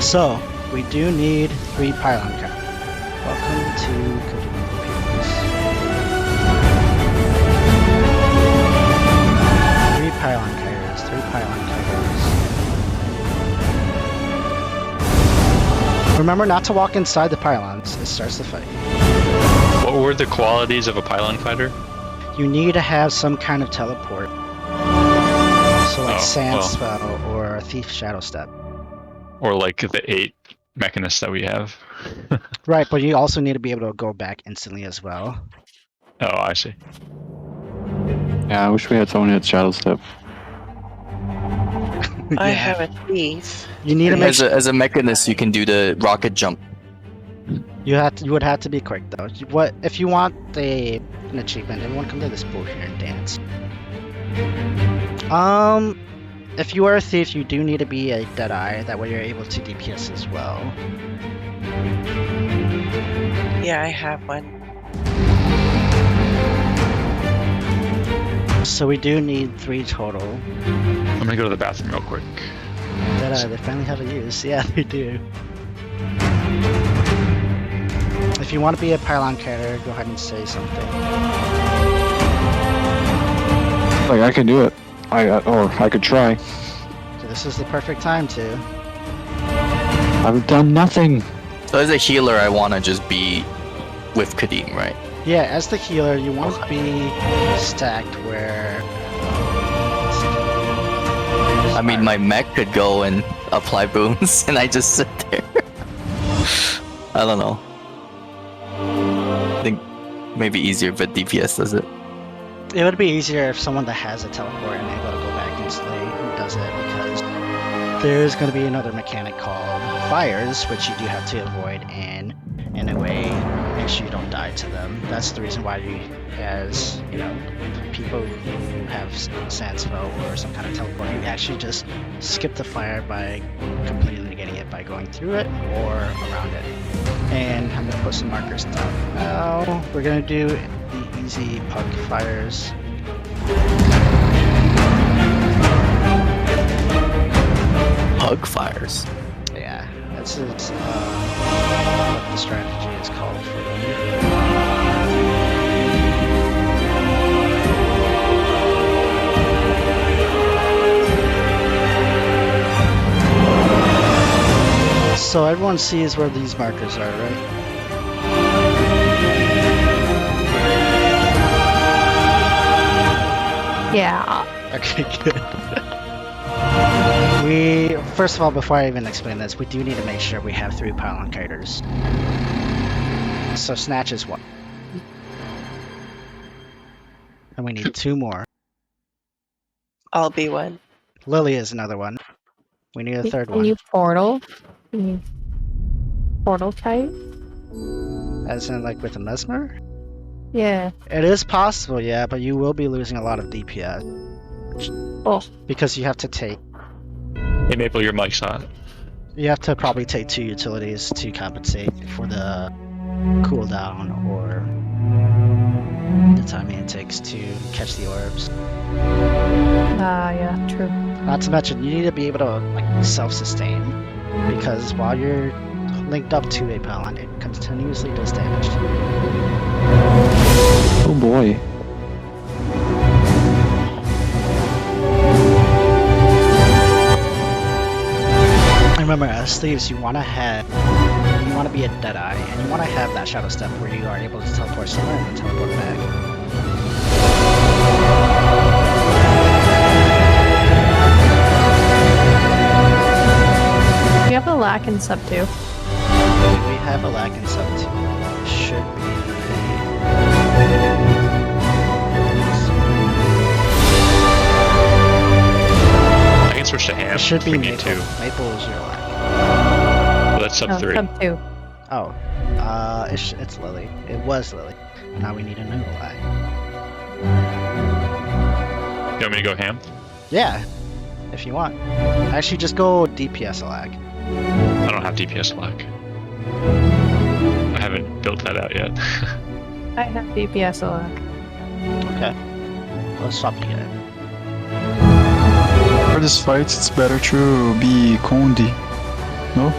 So, we do need 3 pylon kites. Welcome to Kadim. 3 pylon kiters, 3 pylon kiters. Remember not to walk inside the pylons, it starts the fight. What were the qualities of a pylon fighter? You need to have some kind of teleport. So like Sand Spell or a Thief Shadow Step. Or like the 8 mechanists that we have. Right, but you also need to be able to go back instantly as well. Oh, I see. Yeah, I wish we had someone who had Shadow Step. I have a thief. You need to make as a mechanist, you can do the rocket jump. You would have to be quick though. What if you want an achievement? Everyone come to this pool here and dance. If you are a thief, you do need to be a Deadeye. That way you're able to DPS as well. Yeah, I have one. So we do need 3 total. I'm gonna go to the bathroom real quick. Deadeye, they finally have a use. Yeah, they do. If you want to be a pylon kiter, go ahead and say something. Like, I can do it. Or I could try. So this is the perfect time to. I've done nothing. So as a healer, I want to just be with Kadim, right? Yeah, as the healer, you want to be stacked where. I mean, my mech could go and apply boons, and I just sit there. I don't know. I think maybe easier if a DPS does it. It would be easier if someone that has a teleport and able to go back instantly does it, because there's going to be another mechanic called fires, which you do have to avoid, and in a way, make sure you don't die to them. That's the reason why you, as people who have sand spell or some kind of teleport, you actually just skip the fire by completely negating it by going through it or around it. And I'm gonna put some markers down. Now we're gonna do the easy pug fires. Pug fires. Yeah, that's what the strategy is called for them. So everyone sees where these markers are, right? Yeah. Okay, good. First of all, before I even explain this, we do need to make sure we have 3 pylon kiters. So Snatch is 1. And we need 2 more. I'll be one. Lily is another one. We need a 3rd Can one. you portal? Can you portal kite? As in, like, with a mesmer? Yeah. It is possible, yeah, but you will be losing a lot of DPS. Oh. Because you have to take... Hey Maple, your mic's hot. You have to probably take 2 utilities to compensate for the cooldown or the timing it takes to catch the orbs. Yeah, true. Not to mention, you need to be able to like self-sustain, because while you're linked up to a pylon, it continuously does damage to you. Oh boy. Remember, as thieves, you want to be a Deadeye, and you want to have that Shadow Step where you are able to teleport somewhere and then teleport back. in sub 2. We have a lag in sub 2. Should be. I can switch to ham. It should if be we Maple. need to. Maple is your lag. Well, that's sub 3. Sub 2. Oh, it's Lily. It was Lily. Now we need a new lag. You want me to go ham? Yeah, if you want. Actually, just go DPS lag. I don't have DPS lag. I haven't built that out yet. I have DPS lag. Okay. Let's swap to get it. For this fight, it's better to be Condi. No?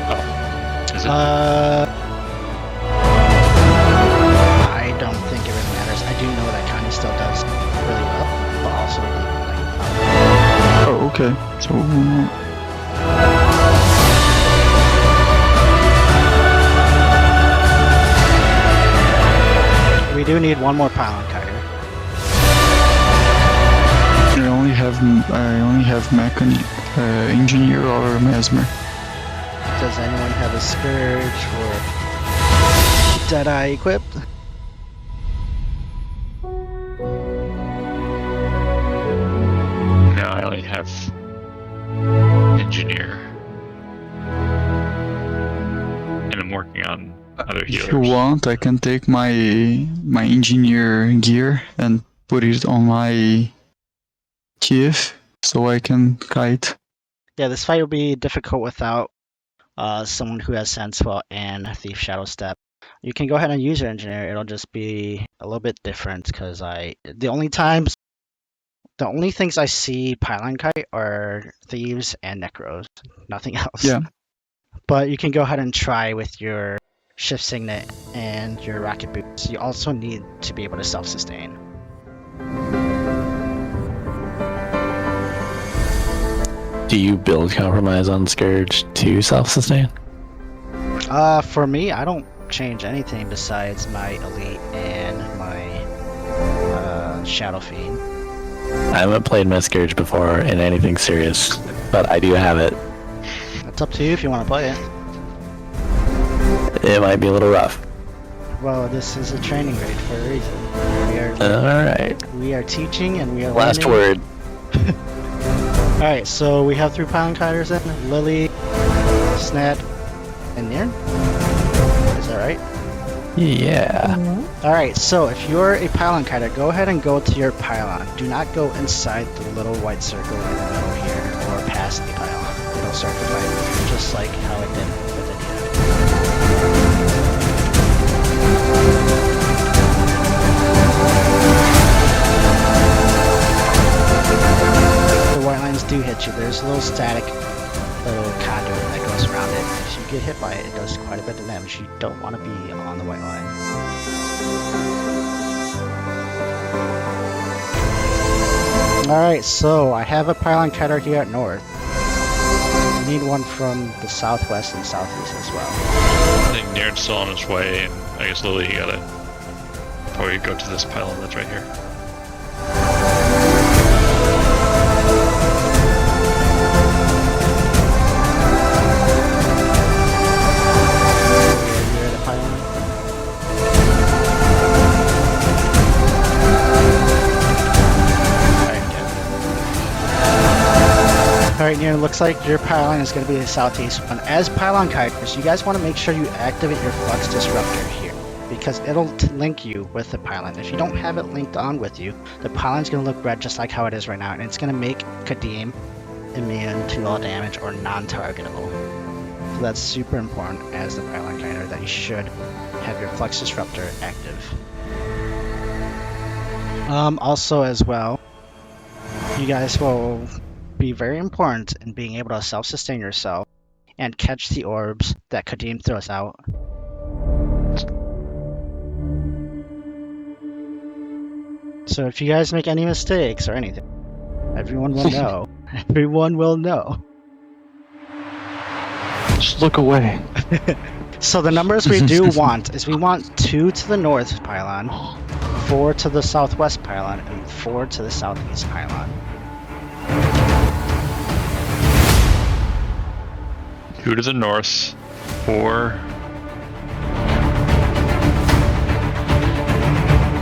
Is it? I don't think it really matters. I do know that Connie still does really well, but also Oh, okay. So we do need one more pylon kiter. I only have mechanic, engineer or mesmer. Does anyone have a Scourge or Deadeye equipped? No, I only have engineer. And I'm working on other healers. If you want, I can take my engineer gear and put it on my chief, so I can kite. Yeah, this fight will be difficult without someone who has Senspell and Thief Shadow Step. You can go ahead and use your engineer. It'll just be a little bit different because the only things I see pylon kite are thieves and necros, nothing else. Yeah. But you can go ahead and try with your shift signet and your rocket boots. You also need to be able to self-sustain. Do you build compromise on Scourge to self-sustain? For me, I don't change anything besides my elite and my shadow fiend. I haven't played my Scourge before in anything serious, but I do have it. It's up to you if you want to play it. It might be a little rough. Well, this is a training raid for a reason. Alright. We are teaching and we are Last learning. word. Alright, so we have 3 pylon kiters in. Lily, Sned, and Nir. Is that right? Yeah. Alright, so if you're a pylon kiter, go ahead and go to your pylon. Do not go inside the little white circle in the middle here, or past the pylon. It'll start the fight, just like how it did with Adina. The white lines do hit you. There's a little static little conduit that goes around it. If you get hit by it, it does quite a bit of damage. You don't want to be on the white line. Alright, so I have a pylon kiter here at north. I need one from the southwest and southeast as well. I think Naird's still on his way, and I guess Lily, you gotta probably go to this pylon that's right here. You're at a pylon? Alright, Nir, looks like your pylon is going to be the southeast one. As pylon kiters, you guys want to make sure you activate your flux disruptor here, because it'll link you with the pylon. If you don't have it linked on with you, the pylon's going to look red just like how it is right now, and it's going to make Kadim immune to all damage or non-targetable. So that's super important as the pylon kiter, that you should have your flux disruptor active. Also as well, you guys will be very important in being able to self-sustain yourself and catch the orbs that Kadim throws out. So if you guys make any mistakes or anything, everyone will know. Everyone will know. Just look away. So the numbers we do want is we want 2 to the north pylon, 4 to the southwest pylon, and 4 to the southeast pylon. 2 to the north, 4.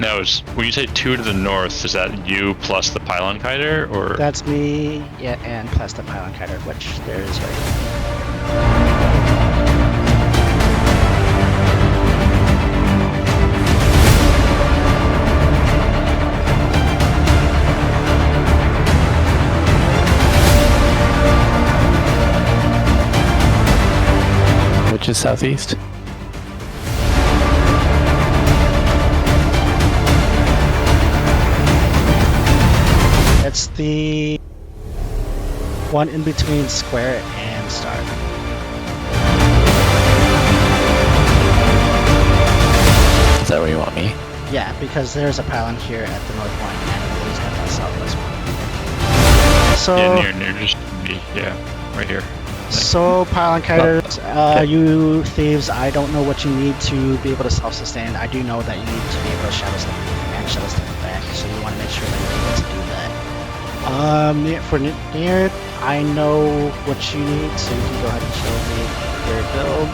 No, when you say 2 to the north, is that you plus the pylon kiter, or? That's me, yeah, and plus the pylon kiter, which there is right here. Which is southeast? It's the one in between square and star. Is that where you want me? Yeah, because there's a pylon here at the north one and it is at the southwest one. So Yeah, near just me. Yeah, right here. So, pylon kiters, you thieves, I don't know what you need to be able to self-sustain. I do know that you need to be able to shadow step and shadow step back, so you want to make sure that you're able to do that. For near, I know what you need, so you can go ahead and show me your build,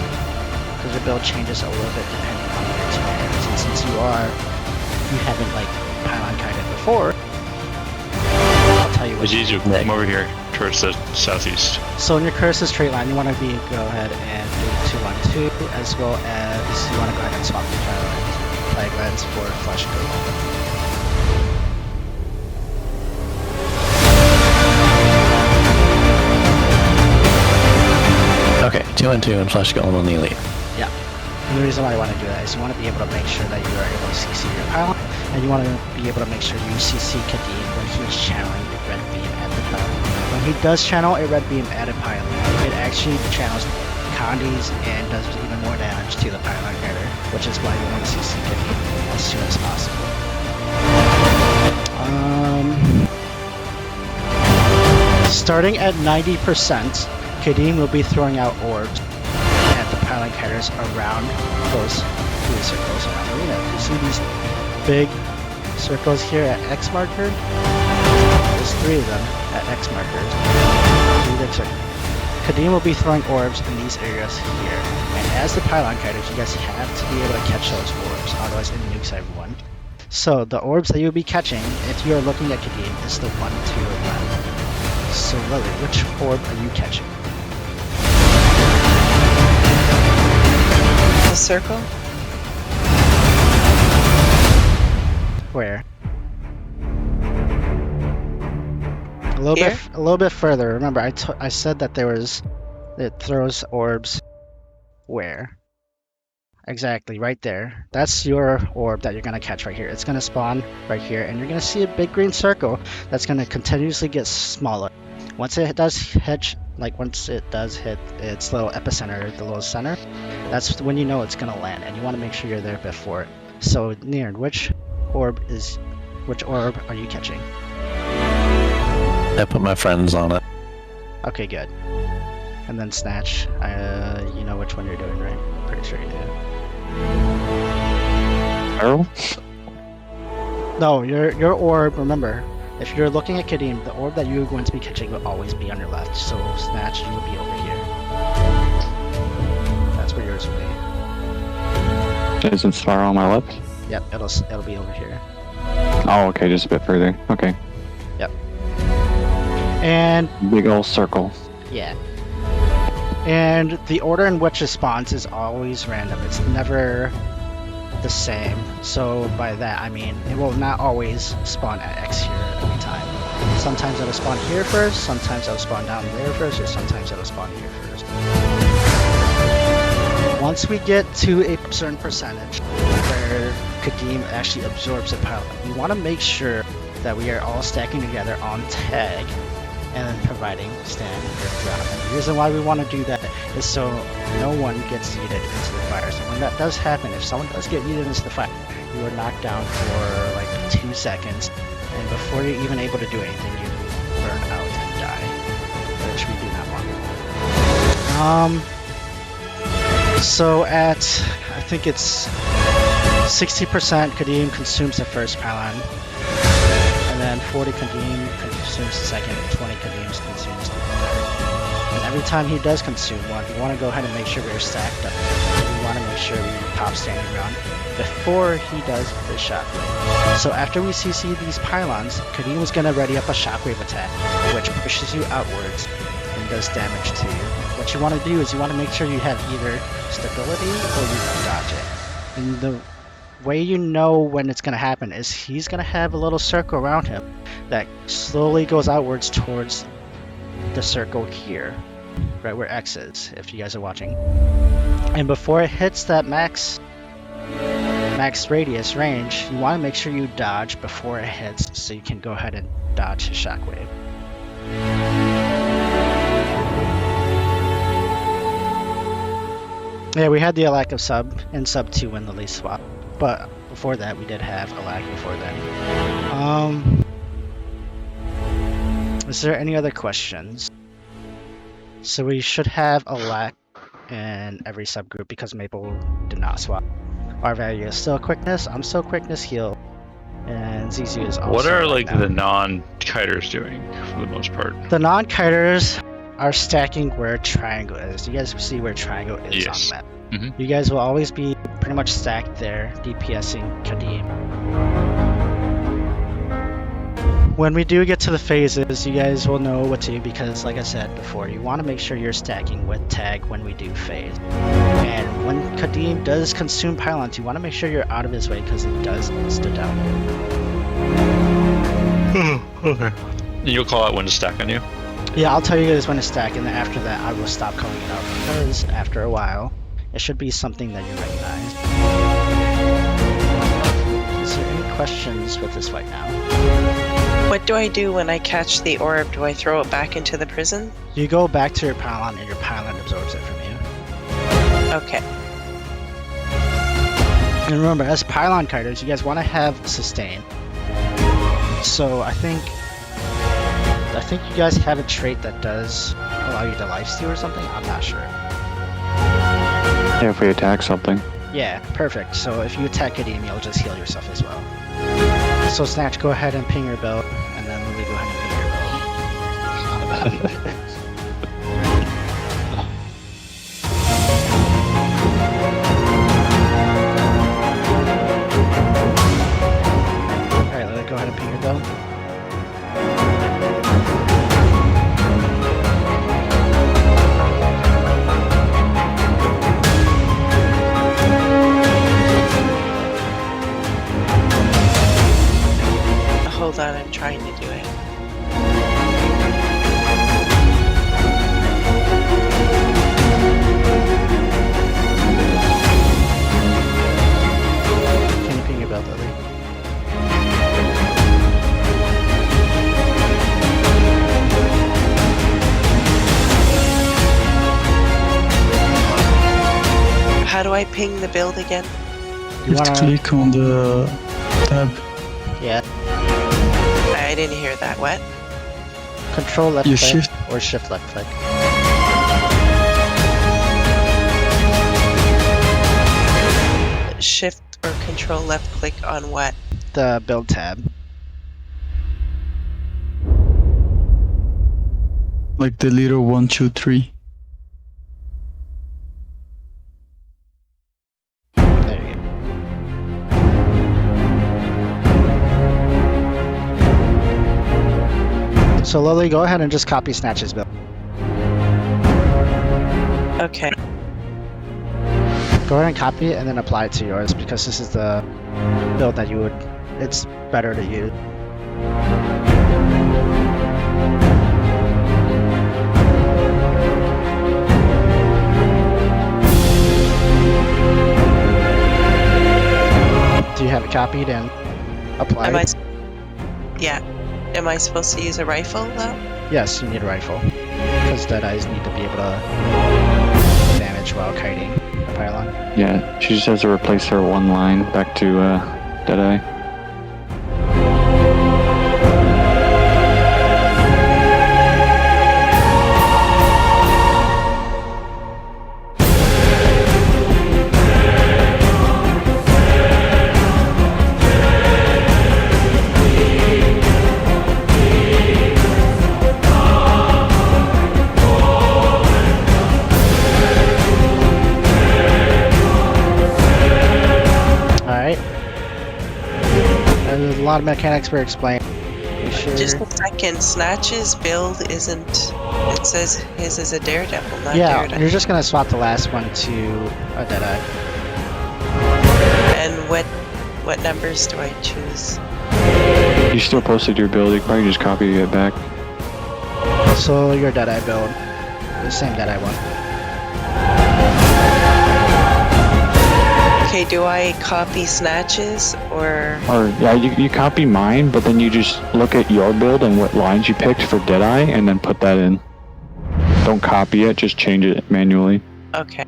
because your build changes a little bit depending on your experience. And since you haven't like pylon kited before, I'll tell you what. It's easier. Come over here towards the southeast. So in your cursor straight line, you want to go ahead and do 2-1-2, as well as you want to go ahead and swap the flag lens for flash go. Okay, 2-2 and flash golem on the elite. Yeah. And the reason why I want to do that is you want to be able to make sure that you are able to CC your pylon, and you want to be able to make sure you CC Kadim when he's channeling the red beam at the pylon. When he does channel a red beam at a pylon, it actually channels Condies and does even more damage to the pylon carrier, which is why you want to CC Kadim as soon as possible. Starting at 90%, Kadim will be throwing out orbs at the pylon carriers around those 3 circles around the arena. You see these big circles here at X marker? There's 3 of them at X markers. 3 big circles. Kadim will be throwing orbs in these areas here. And as the pylon carriers, you guys have to be able to catch those orbs, otherwise it nukes everyone. So the orbs that you'll be catching, if you are looking at Kadim, is the 1, 2, and 11. So Lily, which orb are you catching? The circle? Where? A little bit further. Remember, I said that it throws orbs. Where? Exactly, right there. That's your orb that you're gonna catch right here. It's gonna spawn right here, and you're gonna see a big green circle that's gonna continuously get smaller. Once it does hit its little epicenter, the little center, that's when you know it's gonna land, and you want to make sure you're there before it. So, Nearn, which orb are you catching? I put my friends on it. Okay, good. And then Snatch, you know which one you're doing, right? I'm pretty sure you do. Arrow? No, your orb, remember, if you're looking at Kadim, the orb that you're going to be catching will always be on your left, so Snatch, you will be over here. That's where yours will be. Is it Spiral on my left? Yep, it'll be over here. Oh, okay, just a bit further. Okay. Yep. And Big old circle. yeah. And the order in which it spawns is always random. It's never the same. So by that I mean it will not always spawn at X here every time. Sometimes it'll spawn here first, sometimes it'll spawn down there first, or sometimes it'll spawn here first. Once we get to a certain percentage where Kadim actually absorbs a pylon, we want to make sure that we are all stacking together on tag and then providing stand your ground. And the reason why we want to do that is so no one gets yeeted into the fire. So when that does happen, if someone does get yeeted into the fire, you are knocked down for like 2 seconds, and before you're even able to do anything, you burn out and die, which we do not want. So at, I think it's 60% Kadim consumes the first pylon, and then 40 Kadim consumes the second, 20 Kadim consumes the third. And every time he does consume one, you want to go ahead and make sure we're stacked up. You want to make sure we pop standing ground before he does the shockwave. So after we CC these pylons, Kadeem is going to ready up a shockwave attack, which pushes you outwards and does damage to you. What you want to do is you want to make sure you have either stability or you can dodge it. And the way you know when it's going to happen is he's going to have a little circle around him that slowly goes outwards towards the circle here, right where X is, if you guys are watching. And before it hits that max radius range, you want to make sure you dodge before it hits so you can go ahead and dodge his shockwave. Yeah, we had the lack of sub and sub 2 when the lease swap, but before that we did have a lag before then. Is there any other questions? So we should have a lag in every subgroup because Maple did not swap. Our value is still quickness, I'm still quickness heal, and ZZ is also. What are like now. the non-kiters doing for the most part? The non-kiters are stacking where triangle is. You guys see where triangle is Yes. on the map. You guys will always be pretty much stacked there, DPSing Kadeem. When we do get to the phases, you guys will know what to do because, like I said before, you want to make sure you're stacking with tag when we do phase. And when Kadeem does consume pylons, you want to make sure you're out of his way because it does insta down. Okay. You'll call out when to stack on you? Yeah, I'll tell you guys when to stack, and then after that, I will stop calling it out because after a while, it should be something that you recognize. Is there any questions with this fight now? What do I do when I catch the orb? Do I throw it back into the prison? You go back to your pylon and your pylon absorbs it from you. Okay. And remember, as pylon kiters, you guys want to have sustain. So I think you guys have a trait that does allow you to lifesteal or something. I'm not sure. Yeah, if we attack something. Yeah, perfect. So if you attack Kadeem, you'll just heal yourself as well. So Snatch, go ahead and ping your belt, and then Lily, go ahead and ping your belt. Alright, Lily, go ahead and ping your belt. Hold on, I'm trying to do it. Can you ping your belt, Lily? How do I ping the build again? You have to click on the tab. Yeah. I didn't hear that. What? Control left You click shift. or shift left click. Shift or control left click on what? The build tab. Like the little 1, 2, 3. There you go. So Lily, go ahead and just copy Snatch's build. Okay. Go ahead and copy it and then apply it to yours because this is the build that it's better to use. Do you have it copied and applied? Yeah. Am I supposed to use a rifle though? Yes, you need a rifle because Deadeyes need to be able to damage while kiting the pylon. Yeah, she just has to replace her one line back to Deadeye. a lot of mechanics were explained. You sure? Just a second. Snatch's build isn't. It says his is a Daredevil, not Yeah, Daredevil. you're just gonna swap the last one to a Deadeye. And what numbers do I choose? You still posted your build, you can probably just copy it back. So your Deadeye build, the same Deadeye one. Okay, do I copy Snatches or? Or, yeah, you copy mine, but then you just look at your build and what lines you picked for Deadeye, and then put that in. Don't copy it, just change it manually. Okay.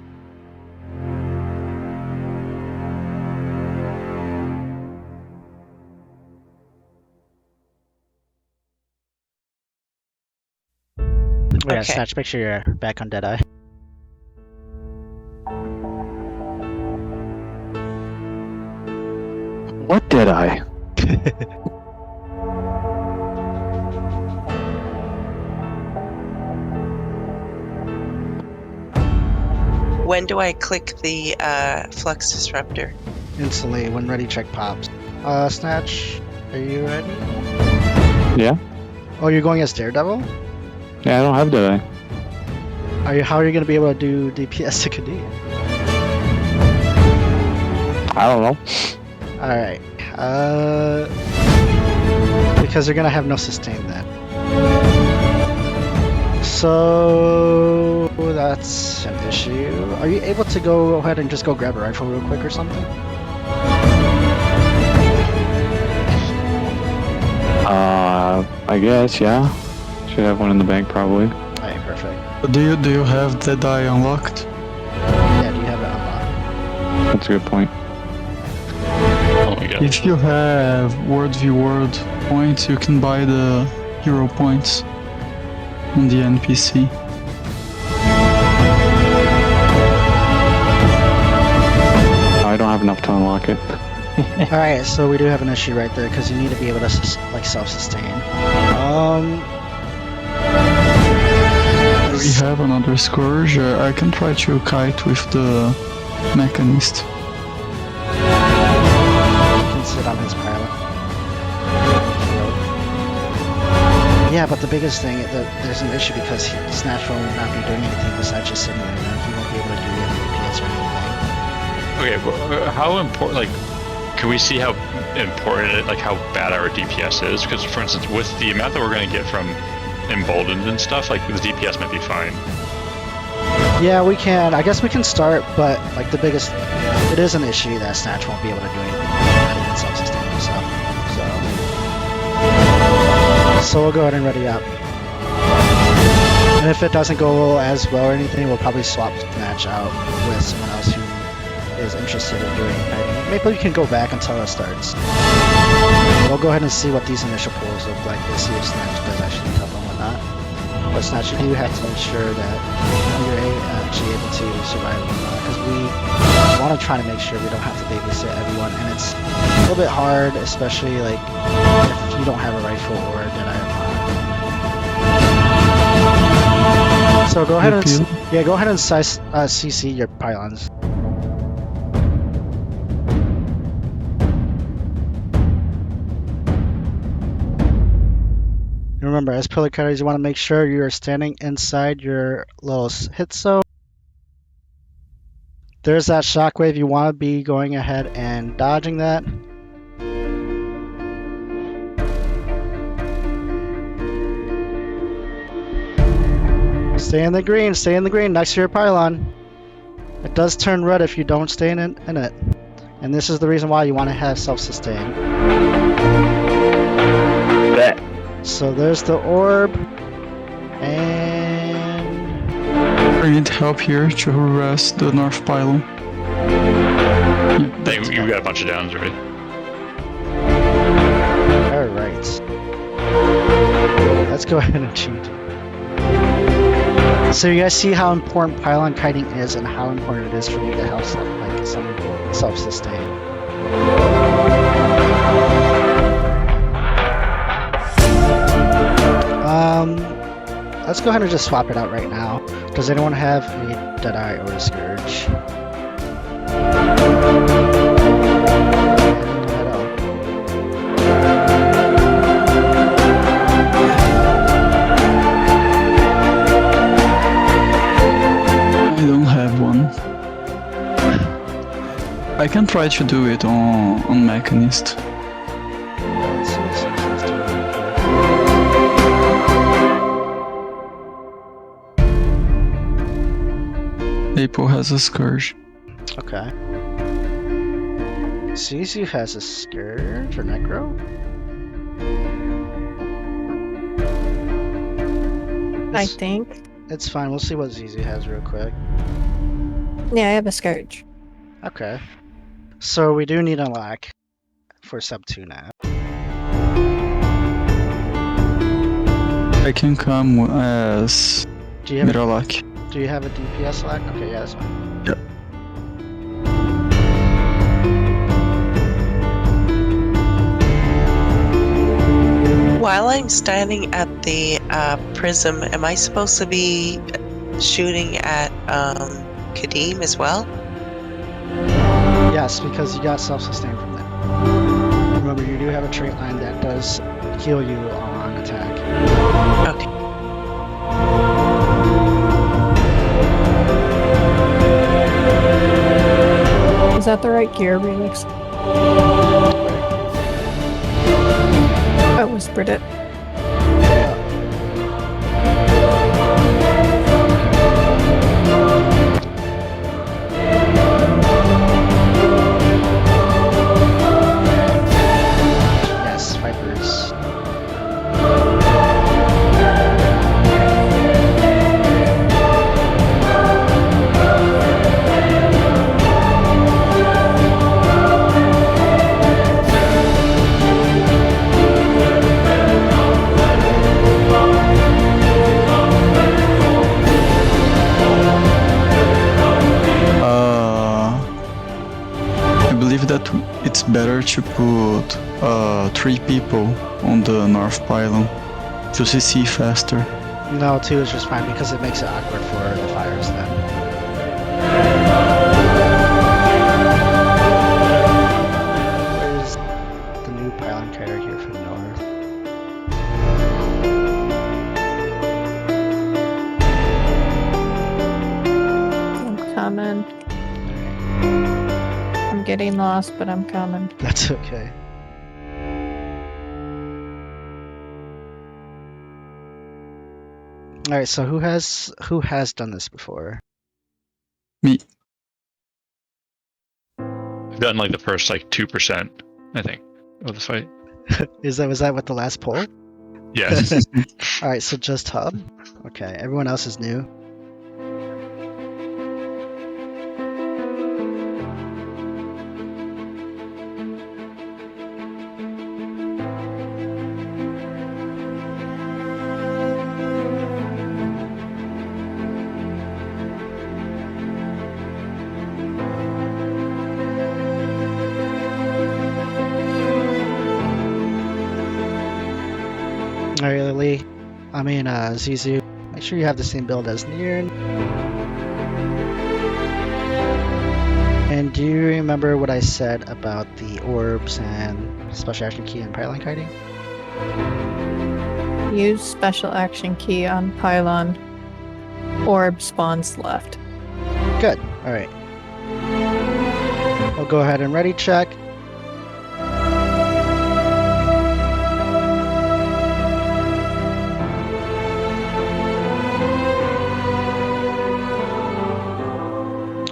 Yeah, Okay. Snatch, make sure you're back on Deadeye. What Deadeye? When do I click the Flux Disruptor? Instantly, when ready, check pops. Snatch, are you ready? Yeah? Oh, you're going as Daredevil? Yeah, I don't have Deadeye. How are you gonna be able to do DPS to Kadir? I don't know. Alright. Because you're gonna have no sustain then. So that's an issue. Are you able to go ahead and just go grab a rifle real quick or something? I guess, yeah. Should have one in the bank probably. Alright, perfect. Do you have Deadeye unlocked? Yeah, do you have it unlocked? That's a good point. Oh my god. If you have word v word points, you can buy the hero points on the NPC. I don't have enough to unlock it. Alright, so we do have an issue right there because you need to be able to like self-sustain. Do we have another Scourge? I can try to kite with the Mechanist. You can sit on his pilot. Yeah, but the biggest thing, there's an issue because Snatch will not be doing anything besides just sitting there. He won't be able to do any DPS or anything. Okay, but how important? Like, can we see how important, like how bad our DPS is? Because, for instance, with the amount that we're going to get from Emboldened and stuff, like the DPS might be fine. Yeah, we can. I guess we can start, but like the biggest, it is an issue that Snatch won't be able to do anything, not even self-sustain himself. So we'll go ahead and ready up. And if it doesn't go as well or anything, we'll probably swap Snatch out with someone else who is interested in doing kiting. Maybe we can go back until it starts. We'll go ahead and see what these initial pulls look like to see if Snatch does actually help them or not. But Snatch, you do have to ensure that you're actually able to survive or not, because we want to try to make sure we don't have to babysit everyone, and it's a little bit hard, especially like if you don't have a rifle or a Deadeye or not. So go ahead and go ahead and CC your pylons. Remember, as pillar cutters, you want to make sure you're standing inside your little hit zone. There's that shockwave. You want to be going ahead and dodging that. Stay in the green. Stay in the green next to your pylon. It does turn red if you don't stay in it. And this is the reason why you want to have self-sustain. Bet. So there's the orb, and I need help here to harass the north pylon. I think you got a bunch of downs already. all right. Let's go ahead and cheat. So you guys see how important pylon kiting is, and how important it is for you to have some self-sustain. Let's go ahead and just swap it out right now. Does anyone have a Deadeye or a Scourge? can try to do it on Mechanist. Let's see what Susie's doing. April has a Scourge. Okay. Suzu has a Scourge or Necro? I think. It's fine, we'll see what Zizu has real quick. Yeah, I have a Scourge. Okay. So we do need a lock for sub 2 now. I can come as Do you have Miralak. Do you have a DPS lock? Okay, yeah, that's fine. Yep. While I'm standing at the prism, am I supposed to be shooting at Kadeem as well? Yes, because you got self-sustain from that. Remember, you do have a trait line that does heal you on attack. Okay. Is that the right gear, Relix? I whispered it. Yes, Vipers. I believe that it's better to put 3 people on the North Pylon to CC faster. No, 2 is just fine because it makes it awkward for the fires then. Where's the new pylon carrier here from North? I'm coming. I'm getting lost, but I'm coming. That's okay. Alright, so who has done this before? Me. I've gotten like the first like 2%, I think, of the fight. Was that what the last poll? Yes. Alright, so just Hub. Okay, everyone else is new. Alright, Lily. Zizu. Make sure you have the same build as Nier. And do you remember what I said about the orbs and special action key and pylon kiting? Use special action key on pylon. Orb spawns left. Good. Alright. We'll go ahead and ready check.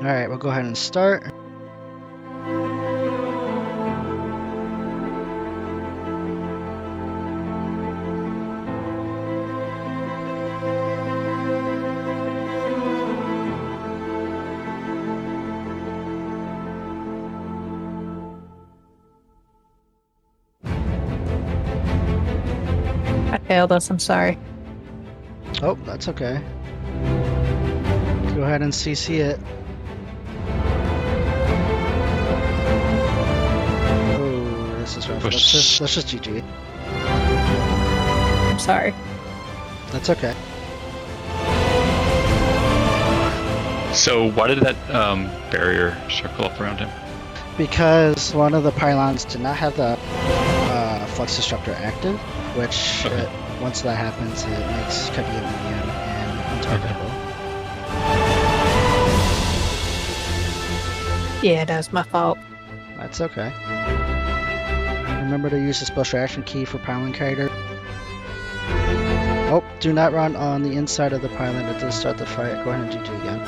Alright, we'll go ahead and start. I failed us, I'm sorry. Oh, that's okay. Go ahead and CC it. Oh, this is rough. Let's just GG. I'm sorry. That's okay. So why did that barrier circle up around him? Because one of the pylons did not have the flux disruptor active, which once that happens, it makes Cubby immune and untargetable. Yeah, that was my fault. That's okay. Remember to use the special action key for pylon kiter. Oh, do not run on the inside of the pylon until start the fight. Go ahead and GG again.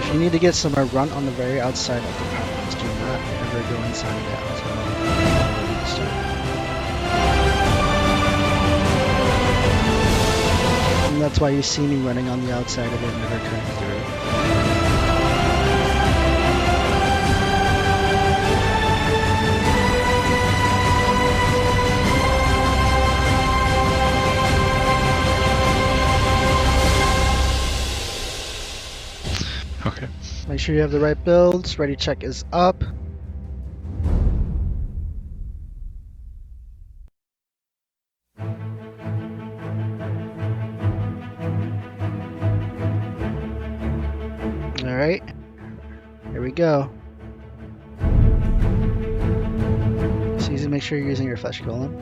If you need to get somewhere, run on the very outside of the pylons. Do not ever go inside of the outside. And that's why you see me running on the outside of it, never cutting through. Okay. Make sure you have the right builds. Ready check is up. Alright. Here we go. Susie, make sure you're using your flesh golem.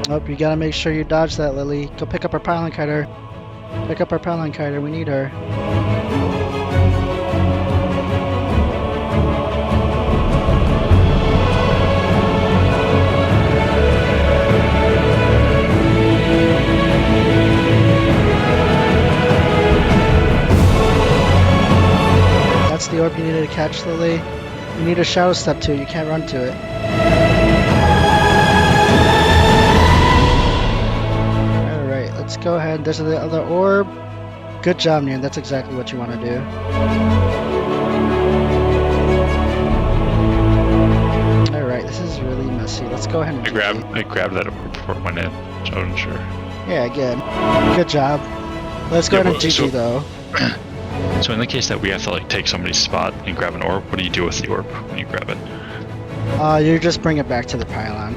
Oh, you gotta make sure you dodge that, Lily. Go pick up our pylon kiter. Pick up our pylon kiter, we need her. That's the orb you needed to catch, Lily. You need a shadow step to it, you can't run to it. Let's go ahead. There's the other orb. Good job, Nian. That's exactly what you want to do. Alright, this is really messy. Let's go ahead and I grabbed that orb before it went in, so I wasn't sure. Yeah, again. Good job. Let's go ahead and GG though. So in the case that we have to like take somebody's spot and grab an orb, what do you do with the orb when you grab it? You just bring it back to the pylon.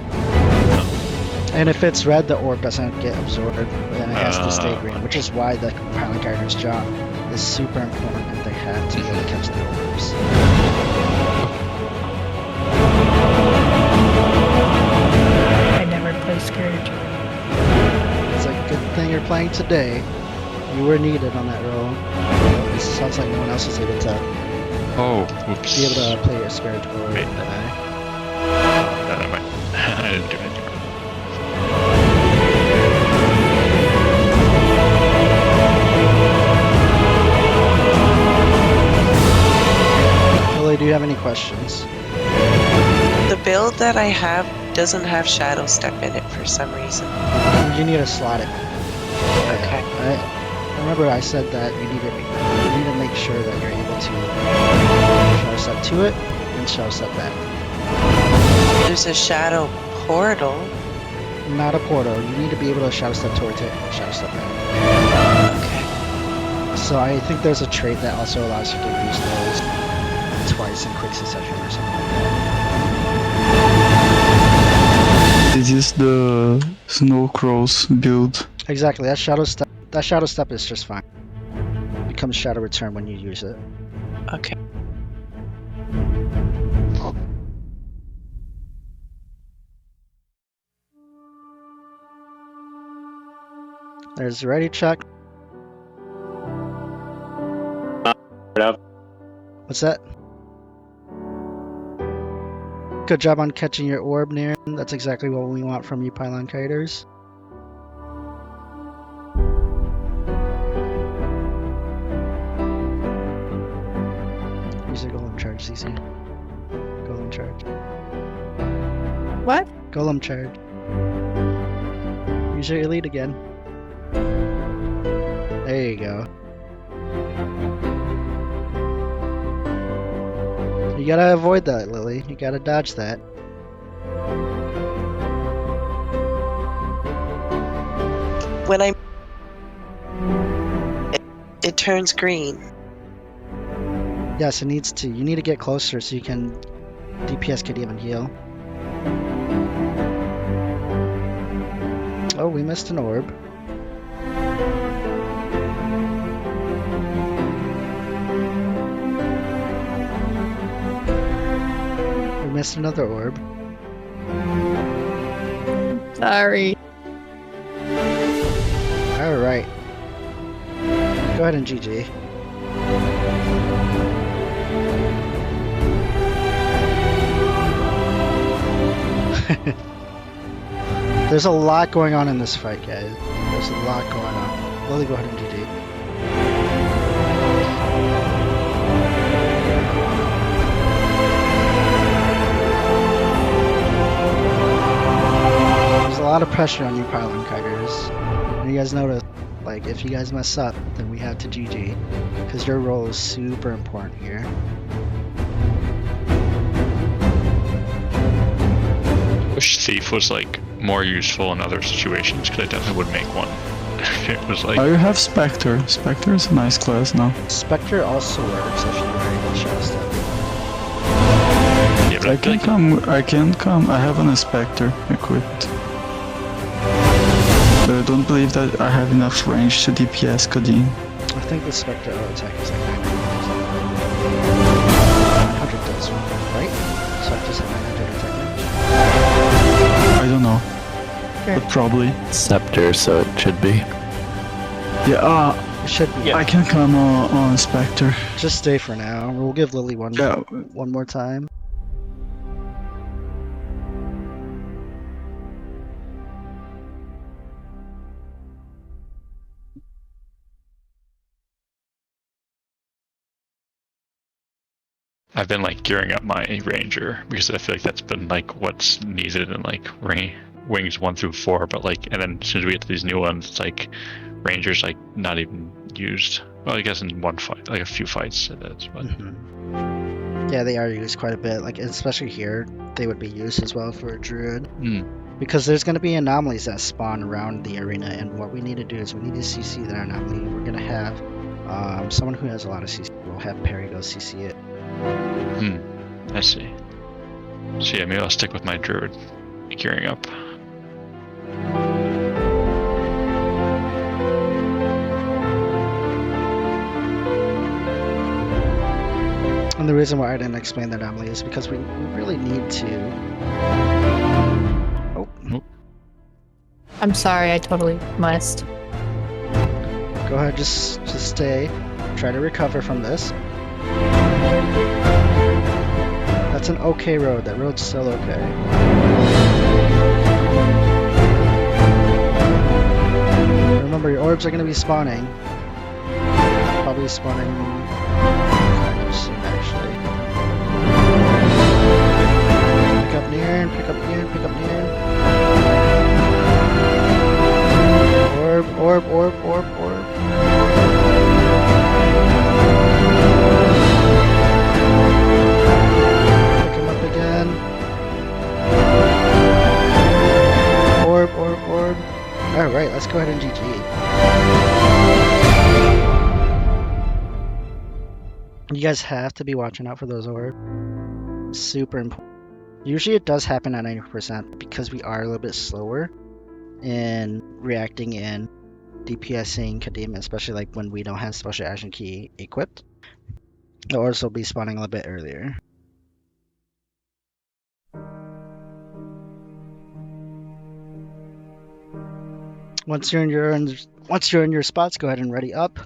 And if it's red, the orb doesn't get absorbed, and it has to stay green, which is why the pylon kiter's job is super important, and they have to really catch the orbs. I never play Scourge. It's a good thing you're playing today. You were needed on that roll. It sounds like no one else is able to whoops. be able to play a Scourge or Wait. today. I didn't do anything. Lily, do you have any questions? The build that I have doesn't have shadow step in it for some reason. You need to slot it. Okay. Remember I said that you need to make sure that you're able to shadow step to it and shadow step back. There's a shadow portal. Not a portal. You need to be able to shadow step towards it and shadow step back. Okay. So I think there's a trait that also allows you to use those twice in quick succession or something like that. This is the Snow Crows build. Exactly. That shadow step is just fine. It becomes shadow return when you use it. Okay. There's the ready check. What's that? Good job on catching your orb, Niran. That's exactly what we want from you, pylon kiters. Use your golem charge, CC. Golem charge. What? Golem charge. Use your elite again. There you go. You gotta avoid that, Lily. You gotta dodge that. When it turns green. Yes, it needs to. You need to get closer so you can DPS could even heal. Oh, we missed an orb. missed another orb. Sorry. Alright. Go ahead and GG. There's a lot going on in this fight, guys. There's a lot going on. Lily, go ahead and GG. There's a lot of pressure on you pylon kiggers. And you guys notice, like, if you guys mess up, then we have to GG. Because your role is super important here. Wish Thief was like more useful in other situations because I definitely would make one. It was like. Oh, you have Spectre. Spectre is a nice class now. Spectre also works if you're ready to show stuff. Yeah, but I can come. I can come. I have an Spectre equipped. But I don't believe that I have enough range to DPS Kadeen. I think the Spectre auto attack is like 900 does, right? Spectre's at 900 attack range. I don't know. But probably. Scepter, so it should be. Yeah, It should be. I can come on Spectre. Just stay for now. We'll give Lily one more time. I've been like gearing up my Ranger because I feel like that's been like what's needed in like Wings 1 through 4, but like, and then as soon as we get to these new ones, it's like Ranger's like not even used. Well, I guess in one fight, like a few fights it is, but. Yeah, they are used quite a bit. Like, especially here, they would be used as well for a Druid. Because there's going to be anomalies that spawn around the arena, and what we need to do is we need to CC that anomaly. We're going to have someone who has a lot of CC. We'll have Perry go CC it. I see. So yeah, maybe I'll stick with my Druid gearing up. And the reason why I didn't explain the anomaly is because we really need to... Oh. I'm sorry, I totally missed. Go ahead, just stay. Try to recover from this. That's an okay road. That road's still okay. Remember, your orbs are going to be spawning. Probably spawning kind of soon, actually. Pick up near and pick up near and pick up near. Orb. Orb. Alright, let's go ahead and GG. You guys have to be watching out for those orbs. Super important. Usually it does happen at 90% because we are a little bit slower in reacting and DPSing Kadima, especially like when we don't have special action key equipped. The orbs will be spawning a little bit earlier. Once you're in your spots, go ahead and ready up.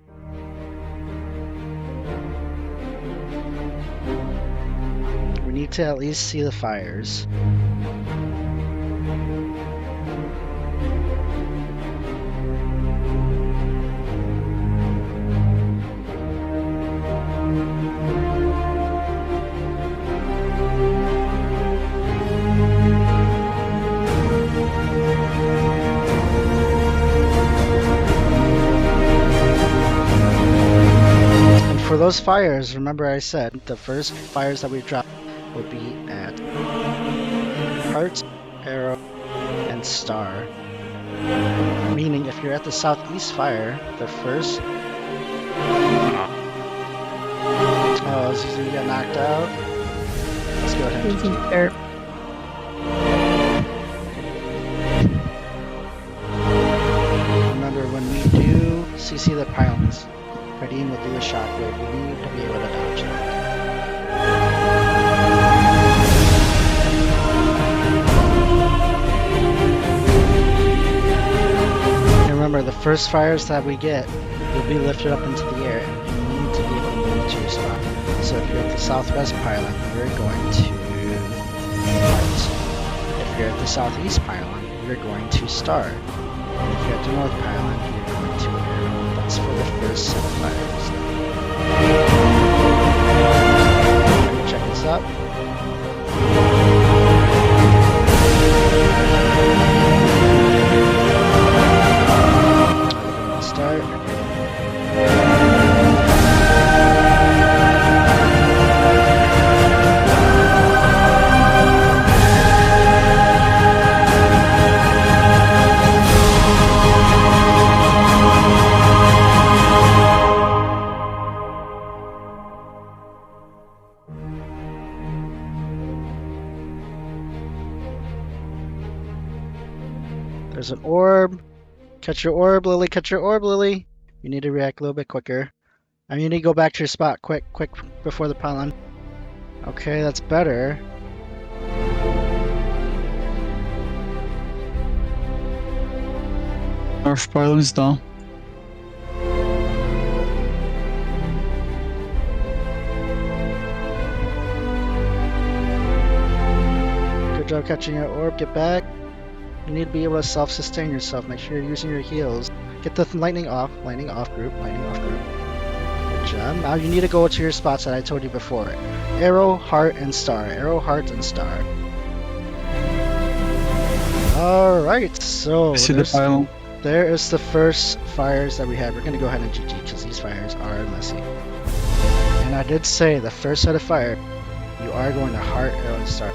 We need to at least see the fires. For those fires, remember I said the first fires that we drop will be at Heart, Arrow, and Star. Meaning if you're at the southeast fire, the first... Oh, Zuzu got knocked out. Let's go ahead. Remember when we do CC the pylons, Guardian will do a shockwave. We need to be able to dodge that. remember, the first fires that we get will be lifted up into the air, and you need to be able to move to your spot. So if you're at the southwest pylon, you're going to right. If you're at the southeast pylon, you're going to star. And if you're at the north pylon, you're going to arrow. That's for the first set of fires. Ready to check this out? Start. There's an orb. Catch your orb, Lily. Catch your orb, Lily. You need to react a little bit quicker. And you need to go back to your spot quick before the pylon. Okay, that's better. North pylon is down. Good job catching your orb. Get back. You need to be able to self-sustain yourself. Make sure you're using your heals. Get the lightning off group. Good job. Now you need to go to your spots that I told you before. Arrow, heart, and star. Arrow, heart, and star. Alright, so See the pylon. there is the first fires that we have. We're going to go ahead and GG because these fires are messy. And I did say the first set of fire, you are going to heart, arrow, and star.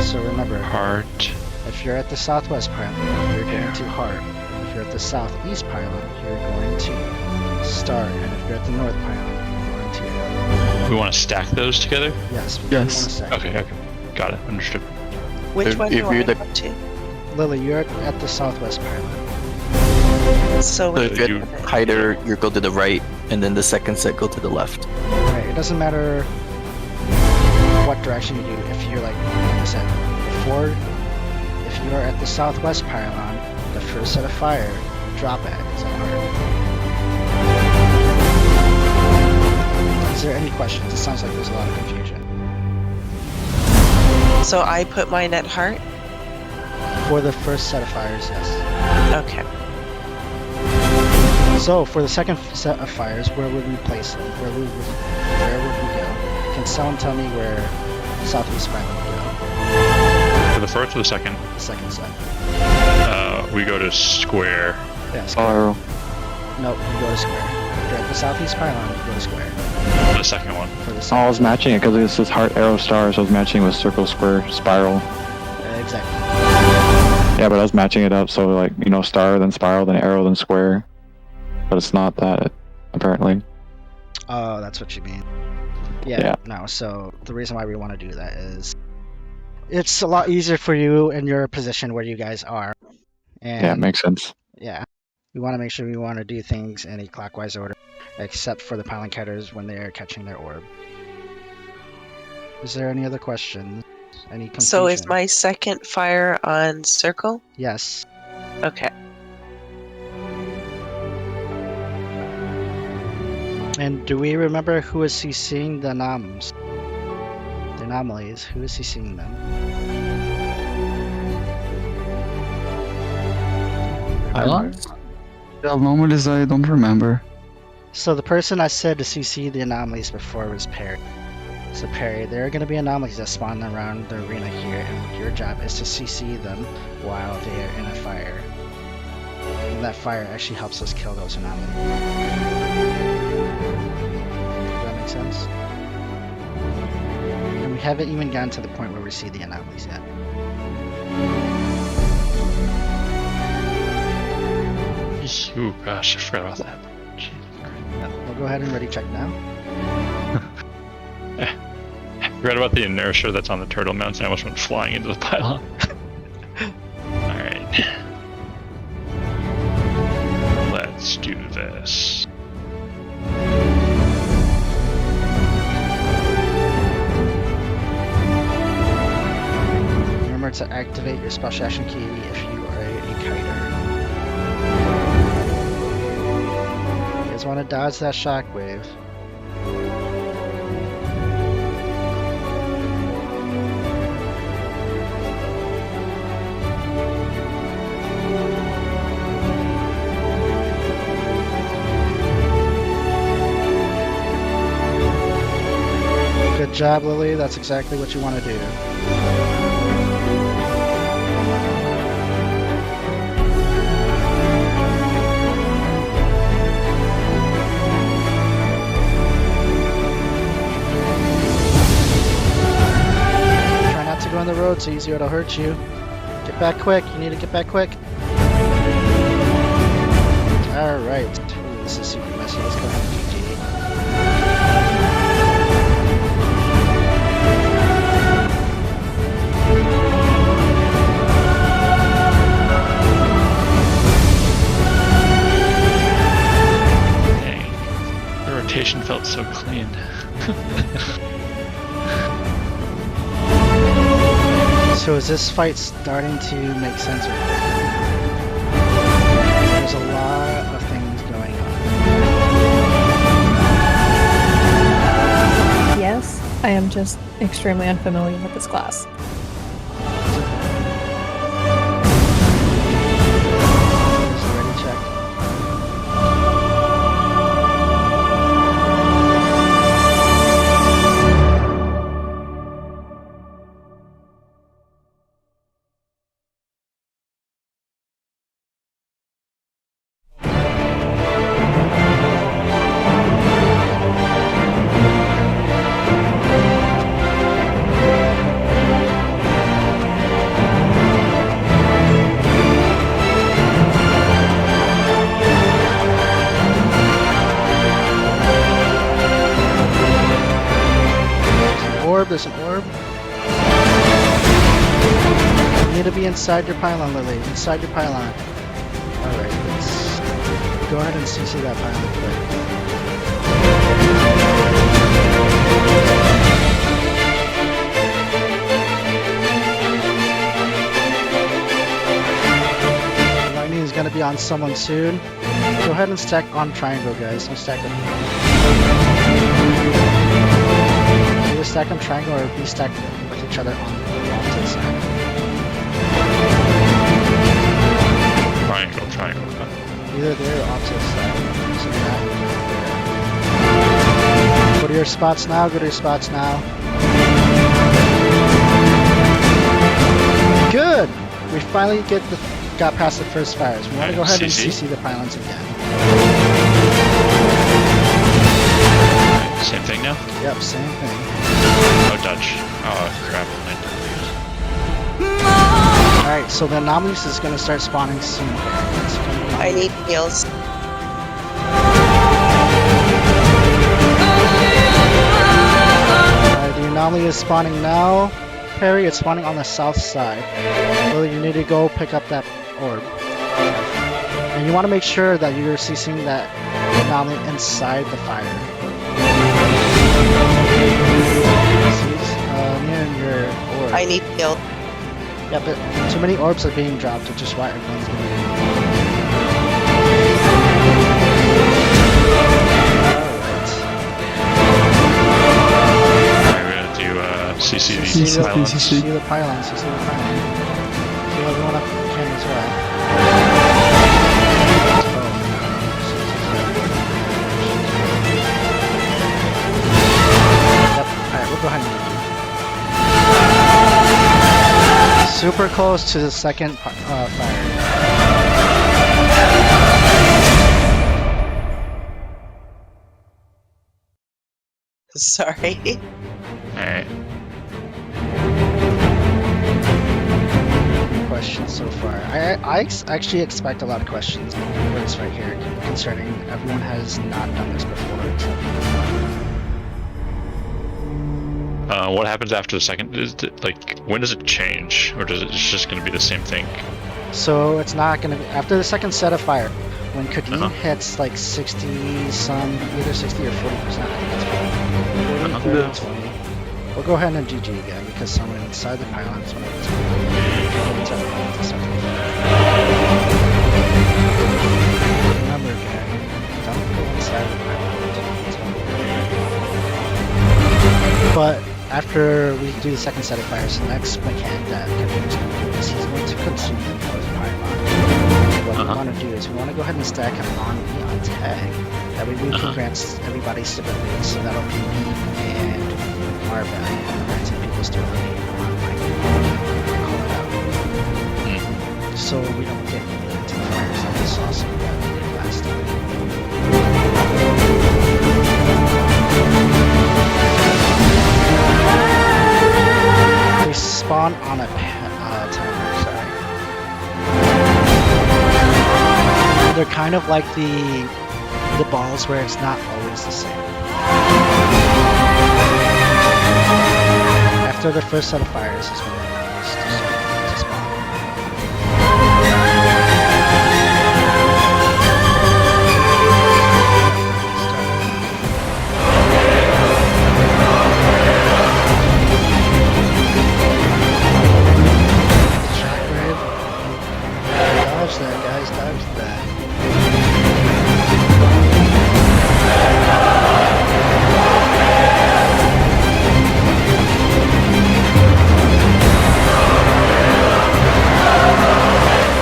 So remember, Heart. if you're at the southwest pylon, you're going to heart. If you're at the southeast pylon, you're going to star. And if you're at the north pylon, you're going to arrow. We want to stack those together? Yes. We Yes. want to stack. Okay. Got it. Understood. Which If- one if do I you're the- go to? Lily, you're at the southwest pylon. So So wait, if you're you- at hider, you go to the right, and then the second set go to the left. Right. It doesn't matter what direction you do. If you're like I said before, if you are at the southwest pylon, the first set of fire, drop at is at heart. Is there any questions? It sounds like there's a lot of confusion. so I put mine at heart? For the first set of fires, yes. Okay. So for the second set of fires, where would we place them? Where would we go? Can someone tell me where southeast pylon would go? For the first or the second, The second set. we go to square. Yeah, square. Arrow. Nope, you go to square. If you're at the southeast pylon, you go to square. For the second one. For the Oh, I second was matching it because it says heart, arrow, star, so I was matching with circle, square, spiral. Exactly. Yeah, but I was matching it up, so like, you know, star, then spiral, then arrow, then square. But it's not that, apparently. Oh, that's what you mean. Yeah, Yeah. no, so the reason why we want to do that is it's a lot easier for you in your position where you guys are. And Yeah, it makes sense. yeah, we want to make sure we want to do things in a clockwise order, except for the pylon catchers when they're catching their orb. Is there any other questions? Any confusion? So is my second fire on circle? Yes. Okay. And do we remember who is CCing the anoms? The anomalies, who is CCing them? Pylons? The anomalies I don't remember. So the person I said to CC the anomalies before was Perry. So Perry, there are going to be anomalies that spawn around the arena here, and your job is to CC them while they are in a fire. And that fire actually helps us kill those anomalies. Does that make sense? And we haven't even gotten to the point where we see the anomalies yet. Ooh, gosh, I forgot about that. Jesus Christ. We'll go ahead and ready check now. I forgot about the inertia that's on the turtle mounts and I almost went flying into the pylon. Alright. Let's do this. Remember to activate your special action key if you are a kiter. guys want to dodge that shockwave. Good job, Lily. That's exactly what you want to do. Try not to go on the road so easy or it'll hurt you. Get back quick. You need to get back quick. Alright. This is super messy. Let's go ahead and GG. Dang. The rotation felt so clean. So is this fight starting to make sense? There's a lot of things going on. Yes, I am just extremely unfamiliar with this class. Just already checked. There's an orb. You need to be inside your pylon, Lily. Inside your pylon. Alright, let's go ahead and CC that pylon quick. Lightning is going to be on someone soon. Go ahead and stack on triangle, guys. Don't stack them. Either stack on triangle or be stacked with each other on the opposite side. Triangle. Either there or opposite side. So that. Go to your spots now. Good! We finally got past the first fires. We want to go ahead and CC the pylons again. Same thing now? Yep, same thing. Oh, dodge. Oh, crap. Alright, so the anomalies is going to start spawning soon. I need heals. The anomaly is spawning now. Perry, it's spawning on the south side. Lily, you need to go pick up that orb. And you want to make sure that you're CCing that anomaly inside the fire. Near your orb. I need heal. Yeah, but too many orbs are being dropped, which is why everyone's moving. Alright. We're gonna do CC the pylon. CC the pylon. Kill everyone up if you can as well. Yep, alright, we'll go ahead and super close to the second fire. Sorry. Alright. Questions so far. I actually expect a lot of questions for this right here, concerning everyone has not done this before. What happens after the second? When does it change, or does it's just going to be the same thing? So it's not going to be after the second set of fire. When Kadeen hits like 60 some, either 60 or 40%. 30, 20. We'll go ahead and GG again because someone inside the pylon is one of Remember, guys, don't go inside after we do the second set of fires, the next mechanic that Computer's going to do is he's going to consume the northern pylon. What we want to do is we want to go ahead and stack him on the on tag. That way we can grant everybody stability, so that'll be me and Marvin granting people stability on my call it out. So we don't get into the fires like we saw some that we did last time. They spawn on a timer, sorry. They're kind of like the balls where it's not always the same. After the first set of fires is when they're not used to spawn. Dodge that, guys, dodge that.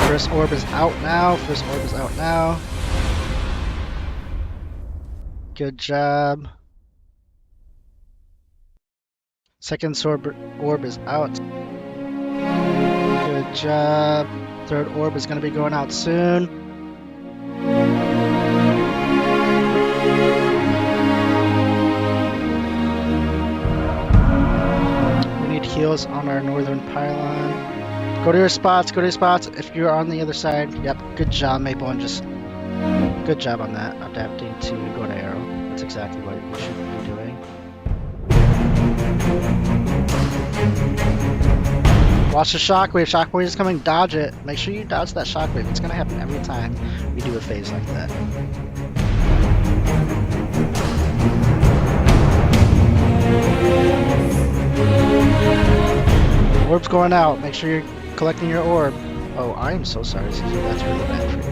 First orb is out now. First orb is out now. Good job. Second orb is out. Good job. Third orb is going to be going out soon. We need heals on our northern pylon. Go to your spots, go to your spots. If you're on the other side, yep, good job, Maple, and just good job on that, adapting to go to arrow. That's exactly what you should be doing. Watch the shockwave. Shockwave is coming. Dodge it. Make sure you dodge that shockwave. It's gonna happen every time we do a phase like that. Orb's going out. Make sure you're collecting your orb. Oh, I am so sorry, Caesar. That's really bad for you.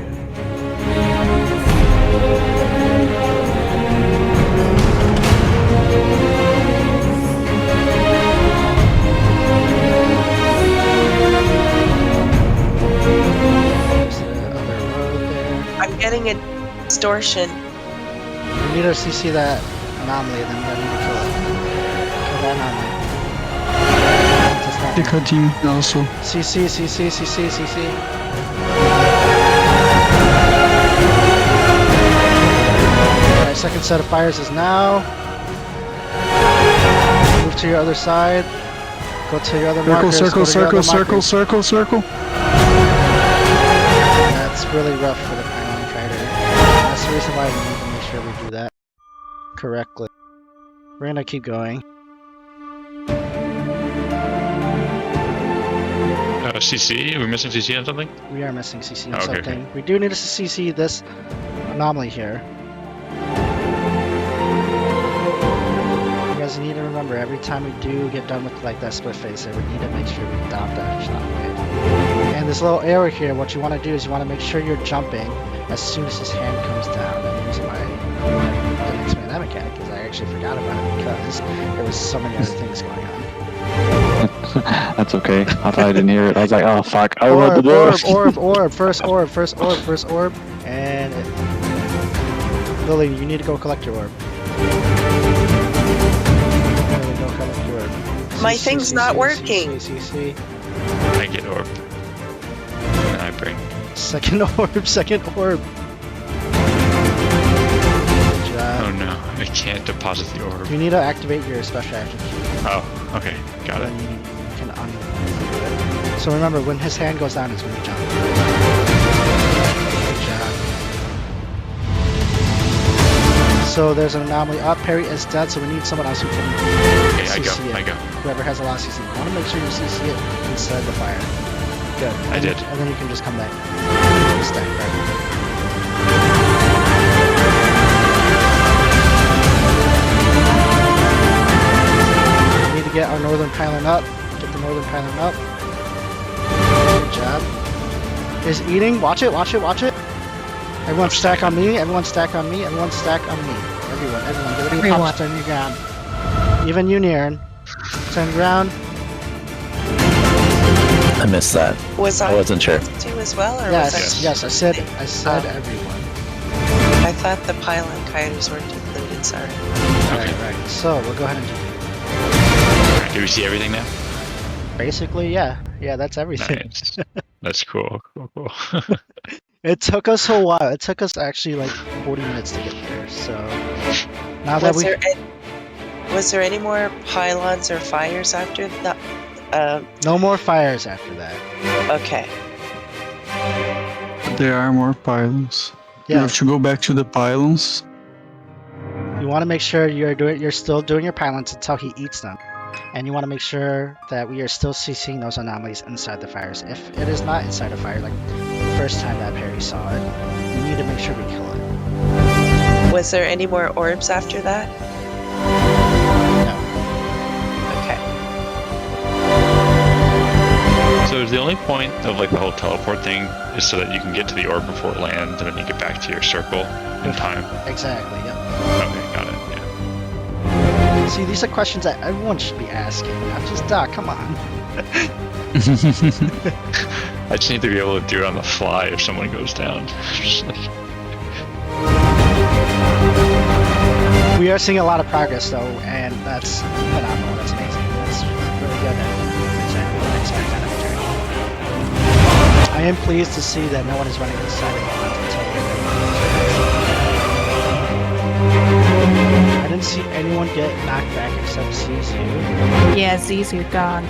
There's the other road there. I'm getting a distortion. We need to CC that anomaly, then we need to kill it. Kill that anomaly. The cutting also. CC. Alright, second set of fires is now. Move to your other side. Go to your other markers. Circle. That's really rough for the pylon fighter. That's the reason why we need to make sure we do that correctly. We're gonna keep going. CC? Are we missing CC on something? We are missing CC on Okay, something. We do need to CC this anomaly here. You guys need to remember, every time we do get done with like that split phase there, we need to make sure we dodge that shockwave. And this little arrow here, what you want to do is you want to make sure you're jumping as soon as his hand comes down. And the reason why I didn't explain that mechanic is I actually forgot about it because there was so many other things going on. That's okay. I thought I didn't hear it. I was like, oh fuck. I wrote the door. Orb. First orb. And Lily, you need to go collect your orb. Lily, go collect your orb. My thing's not working. CC. I get orb. And I bring. Second orb. Good job. Oh no, I can't deposit the orb. You need to activate your special action key. Oh, okay, got it. Then you can undo it. So remember, when his hand goes down, it's when you jump. Good job. So there's an anomaly up. Perry is dead, so we need someone else who can Okay, I go. Whoever has a lot of CC. You want to make sure you CC it inside the fire. Good. I did. And then you can just come back. Stack, right? Get our northern pylon up. Get the northern pylon up. Good job. Is eating. Watch it. Everyone stack on me. Everyone stack on me. Everyone. Get ready to pop turn you down. Even you, Niran. stand ground. I missed that. Was I wasn't sure. too as well, or Yes, was yes, I said Oh. everyone. I thought the pylon kiters weren't included. Sorry. Right. So we'll go ahead and do Alright, do we see everything now? basically, yeah, that's everything. Nice. That's cool. Cool. It took us a while. It took us actually like 40 minutes to get there. So now that Was there any more pylons or fires after that? no more fires after that. Okay. There are more pylons. You Yeah, have to go back to the pylons. you want to make sure you're still doing your pylons until he eats them, and you want to make sure that we are still seeing those anomalies inside the fires. If it is not inside a fire, like the first time that Perry saw it, we need to make sure we kill it. Was there any more orbs after that? No. Okay. So is the only point of like the whole teleport thing is so that you can get to the orb before it lands and then you get back to your circle in time? Exactly. Yep. Okay, got it. Yeah. See, these are questions that everyone should be asking. I'm just Doc. Come on. I just need to be able to do it on the fly if someone goes down. Just like- We are seeing a lot of progress though, and that's phenomenal. That's amazing. That's really good. That's exactly what I expect out of a journey. I am pleased to see that no one is running inside of the until I didn't see anyone get knocked back except Zizu. Yeah, Zizu gone.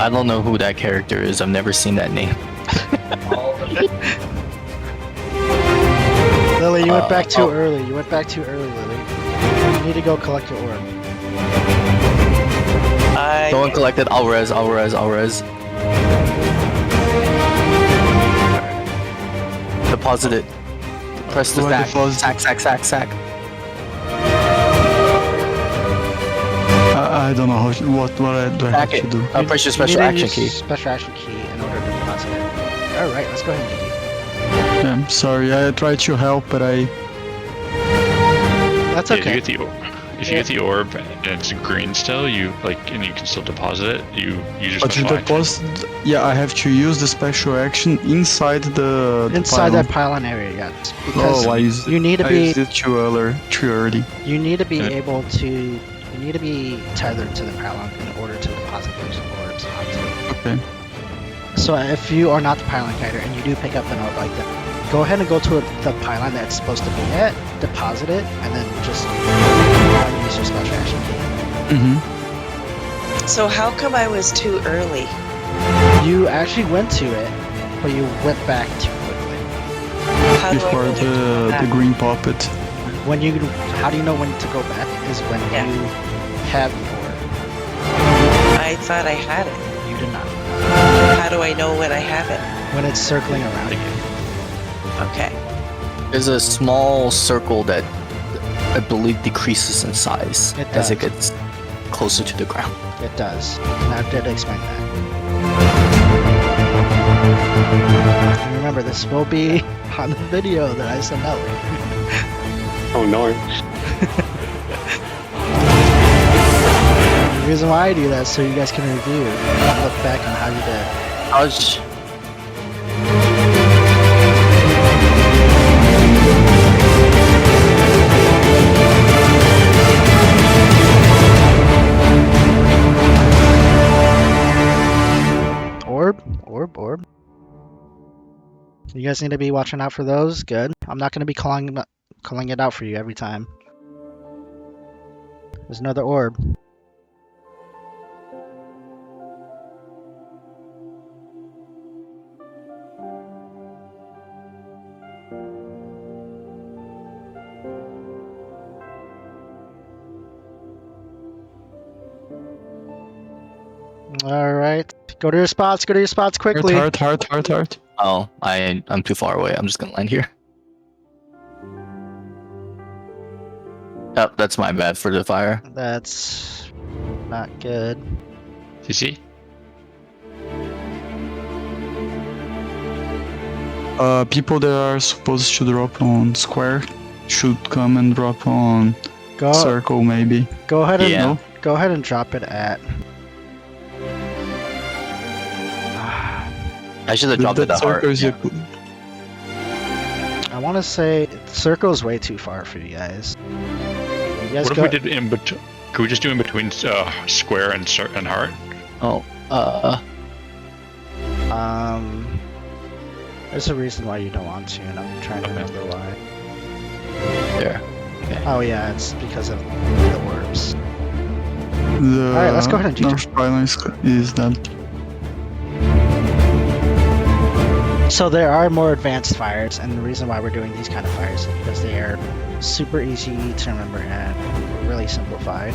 I don't know who that character is. I've never seen that name. Lily, you went back too early. You went back too early, Lily. You need to go collect your orb. No one collected. I'll res. Deposit it. Press the Do I sack. deposit? Sack. I don't know what do I have Sack to it. do. Press your You special need to action use key. Special action key in order to deposit it. All right, let's go ahead and do it. Yeah, I'm sorry, I tried to help, but I. That's Yeah, okay. if you get the orb and it's green still, you and you can still deposit it. You just But to deposit, yeah, I have to use the special action inside the Inside pylon. that pylon area, yes. Because Oh, I used you need to I be used it too early. you need to be Okay. able to you need to be tethered to the pylon in order to deposit those orbs onto it. Okay. So if you are not the pylon kiter and you do pick up an orb like that, go ahead and go to the pylon that it's supposed to be at, deposit it, and then just use your special action key. Mm-hmm. So how come I was too early? You actually went to it, but you went back too quickly. How do I Before know when to go the back? green puppet. How do you know when to go back? Is when Yeah. you have the orb. I thought I had it. You do not. How do I know when I have it? When it's circling around you. Okay. There's a small circle that I believe decreases in size It as it does. gets closer to the ground. It does. And I did explain that. And remember, this will be on the video that I send out. Oh no. The reason why I do that is so you guys can review and look back on how you did. I was Orb. You guys need to be watching out for those. Good. I'm not going to be calling it out for you every time. There's another orb. All right. Go to your spots quickly. Heart. Oh, I'm too far away. I'm just gonna land here. Oh, that's my bad for the fire. That's not good. CC? People that are supposed to drop on square should come and drop on Go circle, maybe. go ahead and Yeah. go ahead and drop it at. I should have dropped it That at heart. circle is Yeah. I want to say circle is way too far for you guys. You guys What go. if we did in between? Could we just do in between square and heart? Oh, There's a reason why you don't want to, and I'm trying to remember why. there. Oh yeah, it's because of the orbs. The Alright, let's go ahead and GG. North Pylon is dead. So there are more advanced fires, and the reason why we're doing these kind of fires is because they are super easy to remember and really simplified.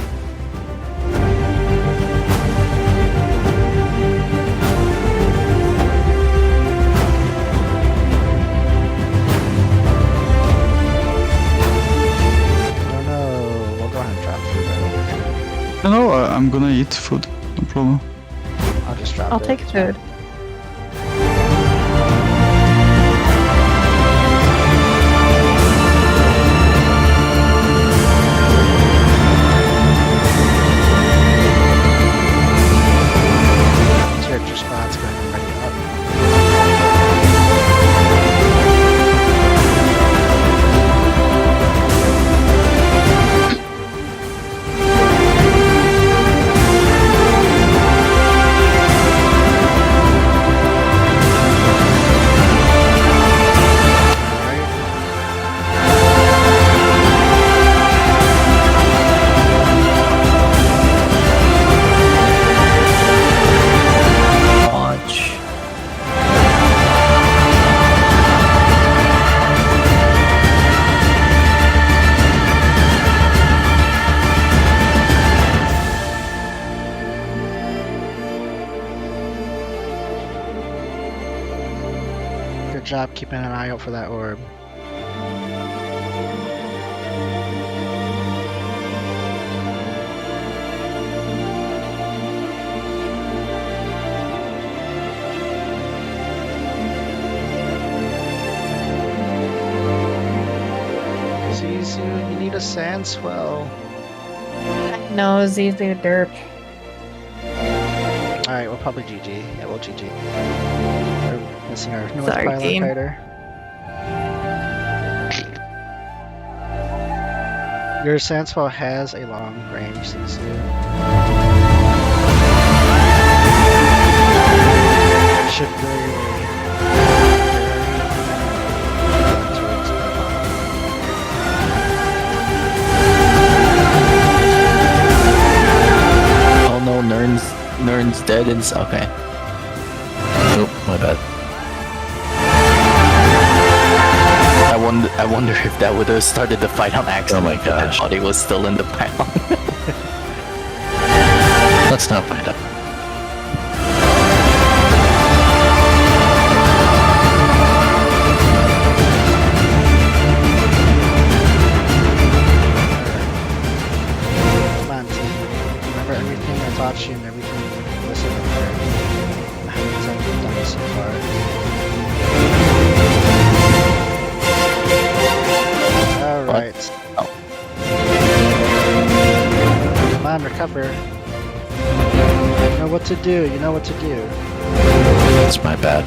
Oh no, we'll go ahead and drop food right over here. No, I'm gonna eat food. No problem. I'll just drop I'll it. take food. Character spots, go ahead and ready up. Watch. Good job keeping an eye out for that orb. Zizu, you need a sand swell. No, Zizu derp. Alright, we'll probably GG. Yeah, we'll GG. We're missing our North Sorry, Pylon team. fighter. Your sand swell has a long range, Zizu. Should really Oh no, Nern's dead and okay. Oh, my bad. I wonder if that would have started the fight on accident. Oh my but that gosh. body was still in the pylon. Let's not find out. Come on, team. Remember everything I taught you and everything you listened and learned. How many times you've done it so far. Alright. Oh. Come on, recover. You know what to do, you know what to do. It's my bad.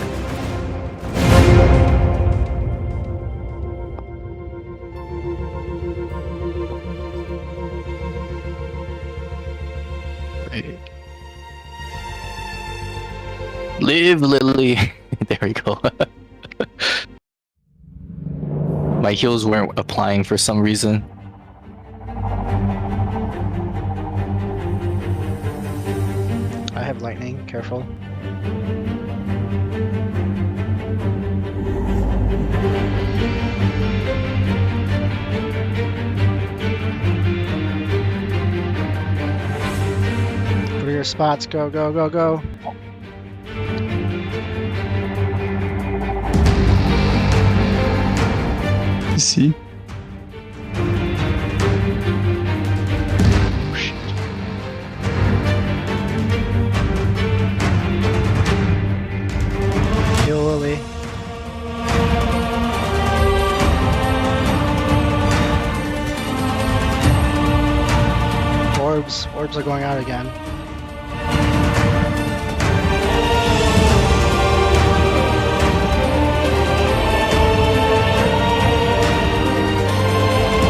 Live, Lily. There we go. My heals weren't applying for some reason. I have lightning, careful. What are your spots? Go, go, go, go. See? Oh, shit. Heal Lily. Orbs. Orbs are going out again.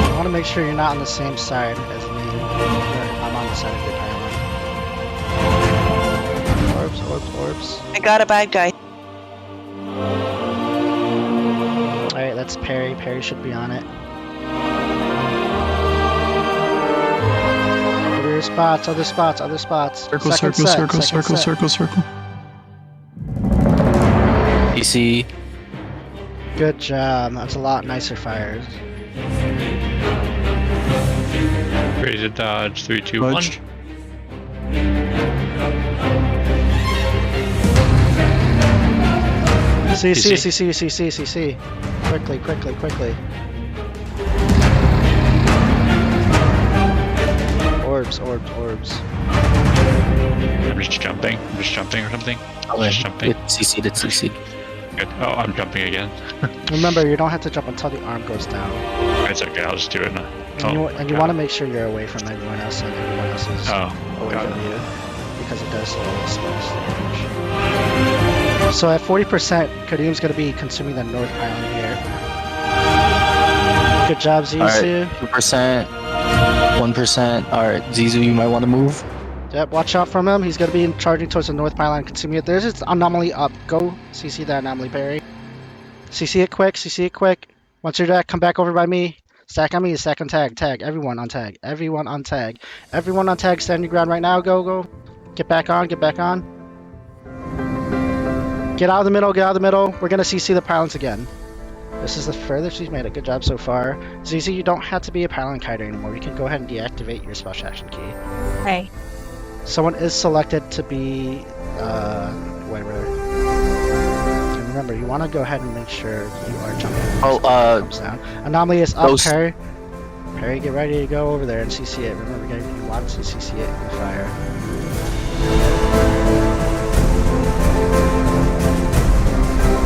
I want to make sure you're not on the same side as me. I'm on the side of the island. Orbs, orbs, orbs. I got a bad guy. Alright, that's Perry. Perry should be on it. Other spots, other spots, other spots. Circle, Second circle, set, circle, second circle, set. circle, circle. PC. Good job. That's a lot nicer fires. Ready to dodge. 3, 2, 1. Fudge. CC. Quickly, quickly, quickly. Orbs, orbs, orbs. I'm just jumping. I'm just jumping or something. Just jumping. It's CC'd, it's CC'd. Good. Oh, I'm jumping again. Remember, you don't have to jump until the arm goes down. It's okay. I'll just do it now. And you want to make sure you're away from everyone else and everyone else is away got from you. Because it does space damage. So at 40%, Kadim's going to be consuming the North Island here. Good job, Zizu. Alright, 2%, 1%. Alright, Zizu, you might want to move. Yep, watch out from him. He's going to be charging towards the North Pylon, consuming it. There's this anomaly up. Go CC that anomaly, Barry. CC it quick, CC it quick. Once you're there, come back over by me. Stack on me, stack on tag. Tag, everyone on tag. Everyone on tag. Everyone on tag, stand your ground right now. Go, go. Get back on, get back on. Get out of the middle, get out of the middle. We're going to CC the pylons again. This is the furthest she's made it. Good job so far. ZZ, you don't have to be a pylon kiter anymore. You can go ahead and deactivate your special action key. Hey. Someone is selected to be, whatever. And remember, you want to go ahead and make sure you are jumping. Comes down. Anomaly is up, Perry. Perry, get ready to go over there and CC it. Remember, you want to CC it in the fire.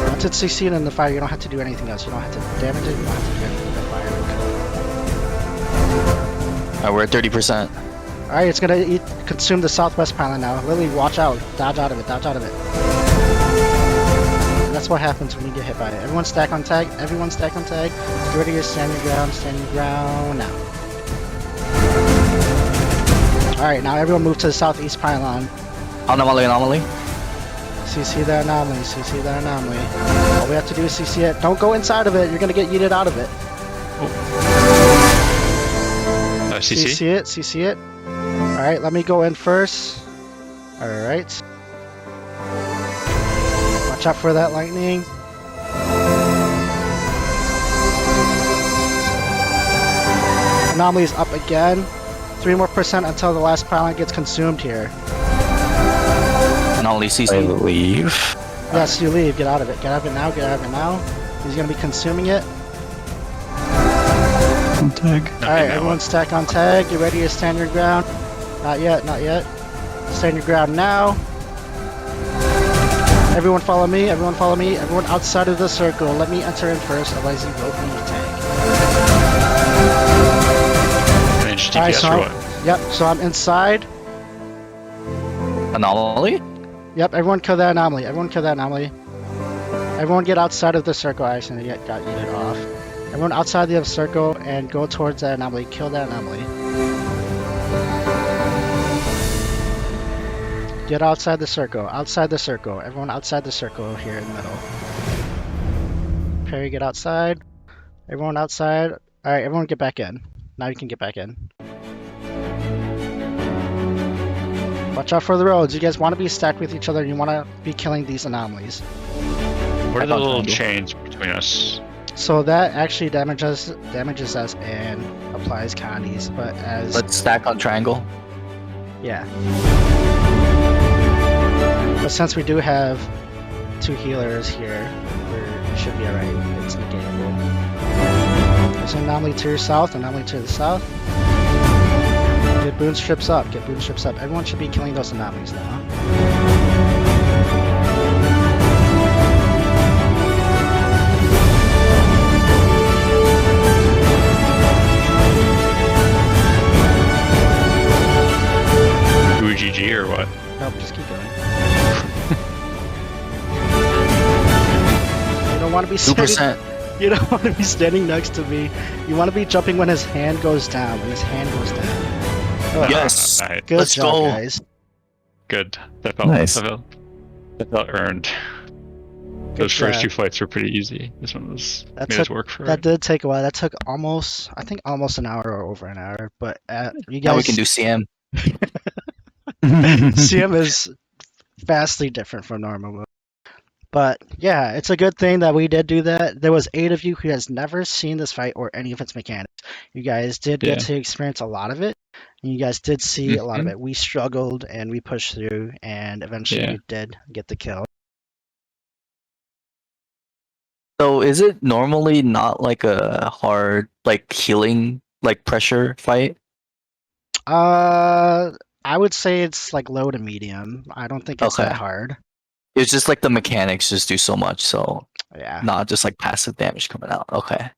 Once it's CC'd in the fire, you don't have to do anything else. You don't have to damage it, you don't have to do anything with the fire. Alright, we're at 30%. Alright, it's gonna consume the southwest pylon now. Lily, watch out. Dodge out of it, dodge out of it. And that's what happens when you get hit by it. Everyone stack on tag, everyone stack on tag. Get ready to stand your ground now. Alright, now everyone move to the southeast pylon. Anomaly. CC that anomaly, CC that anomaly. All we have to do is CC it. Don't go inside of it, you're gonna get yeeted out of it. CC it. Alright, let me go in first. Alright. Watch out for that lightning. Anomaly's up again. 3% more until the last pylon gets consumed here. Anomaly CC. Leave. Yes, you leave. Get out of it. Get out of it now. Get out of it now. He's gonna be consuming it. On tag. Alright, everyone stack on tag. Get ready to stand your ground. Not yet, not yet. Stand your ground now. Everyone follow me, everyone follow me. Everyone outside of the circle. Let me enter in first, otherwise you vote me tag. Alright, so yep, so I'm inside. Anomaly? Yep, everyone kill that anomaly. Everyone kill that anomaly. Everyone get outside of the circle. I accidentally got yeeted off. Everyone outside the circle and go towards that anomaly. Kill that anomaly. Get outside the circle. Outside the circle. Everyone outside the circle here in the middle. Perry, get outside. Everyone outside. Alright, everyone get back in. Now you can get back in. Watch out for the roads. You guys want to be stacked with each other and you want to be killing these anomalies. What are the little chains between us? So that actually damages us and applies connies, but as... Let's stack on triangle. Yeah. But since we do have 2 healers here, we should be alright. It's negatable. There's an anomaly to your south, anomaly to the south. Get boon strips up, get boon strips up. Everyone should be killing those anomalies now. GG or what? Nope, just keep going. You don't want to be standing. 2%. You don't want to be standing next to me. You want to be jumping when his hand goes down. When his hand goes down. Yes. Nice. Good Let's job, go. guys. Good. That felt, Nice. that felt earned. Good Those first job. 2 fights were pretty easy. This one was That made us work for That it. did take a while. That took almost, I think, almost an hour or over an hour. But you guys, Now we can do CM. CM is vastly different from normal mode. But yeah, it's a good thing that we did do that. There was 8 of you who has never seen this fight or any of its mechanics. You guys did get to experience a lot of it. And you guys did see a lot of it. We struggled and we pushed through, and eventually we did get the kill. So is it normally not like a hard like healing like pressure fight? I would say it's like low to medium. I don't think it's that Okay. hard. It's just like the mechanics just do so much, so Yeah. not just like passive damage coming out. Okay.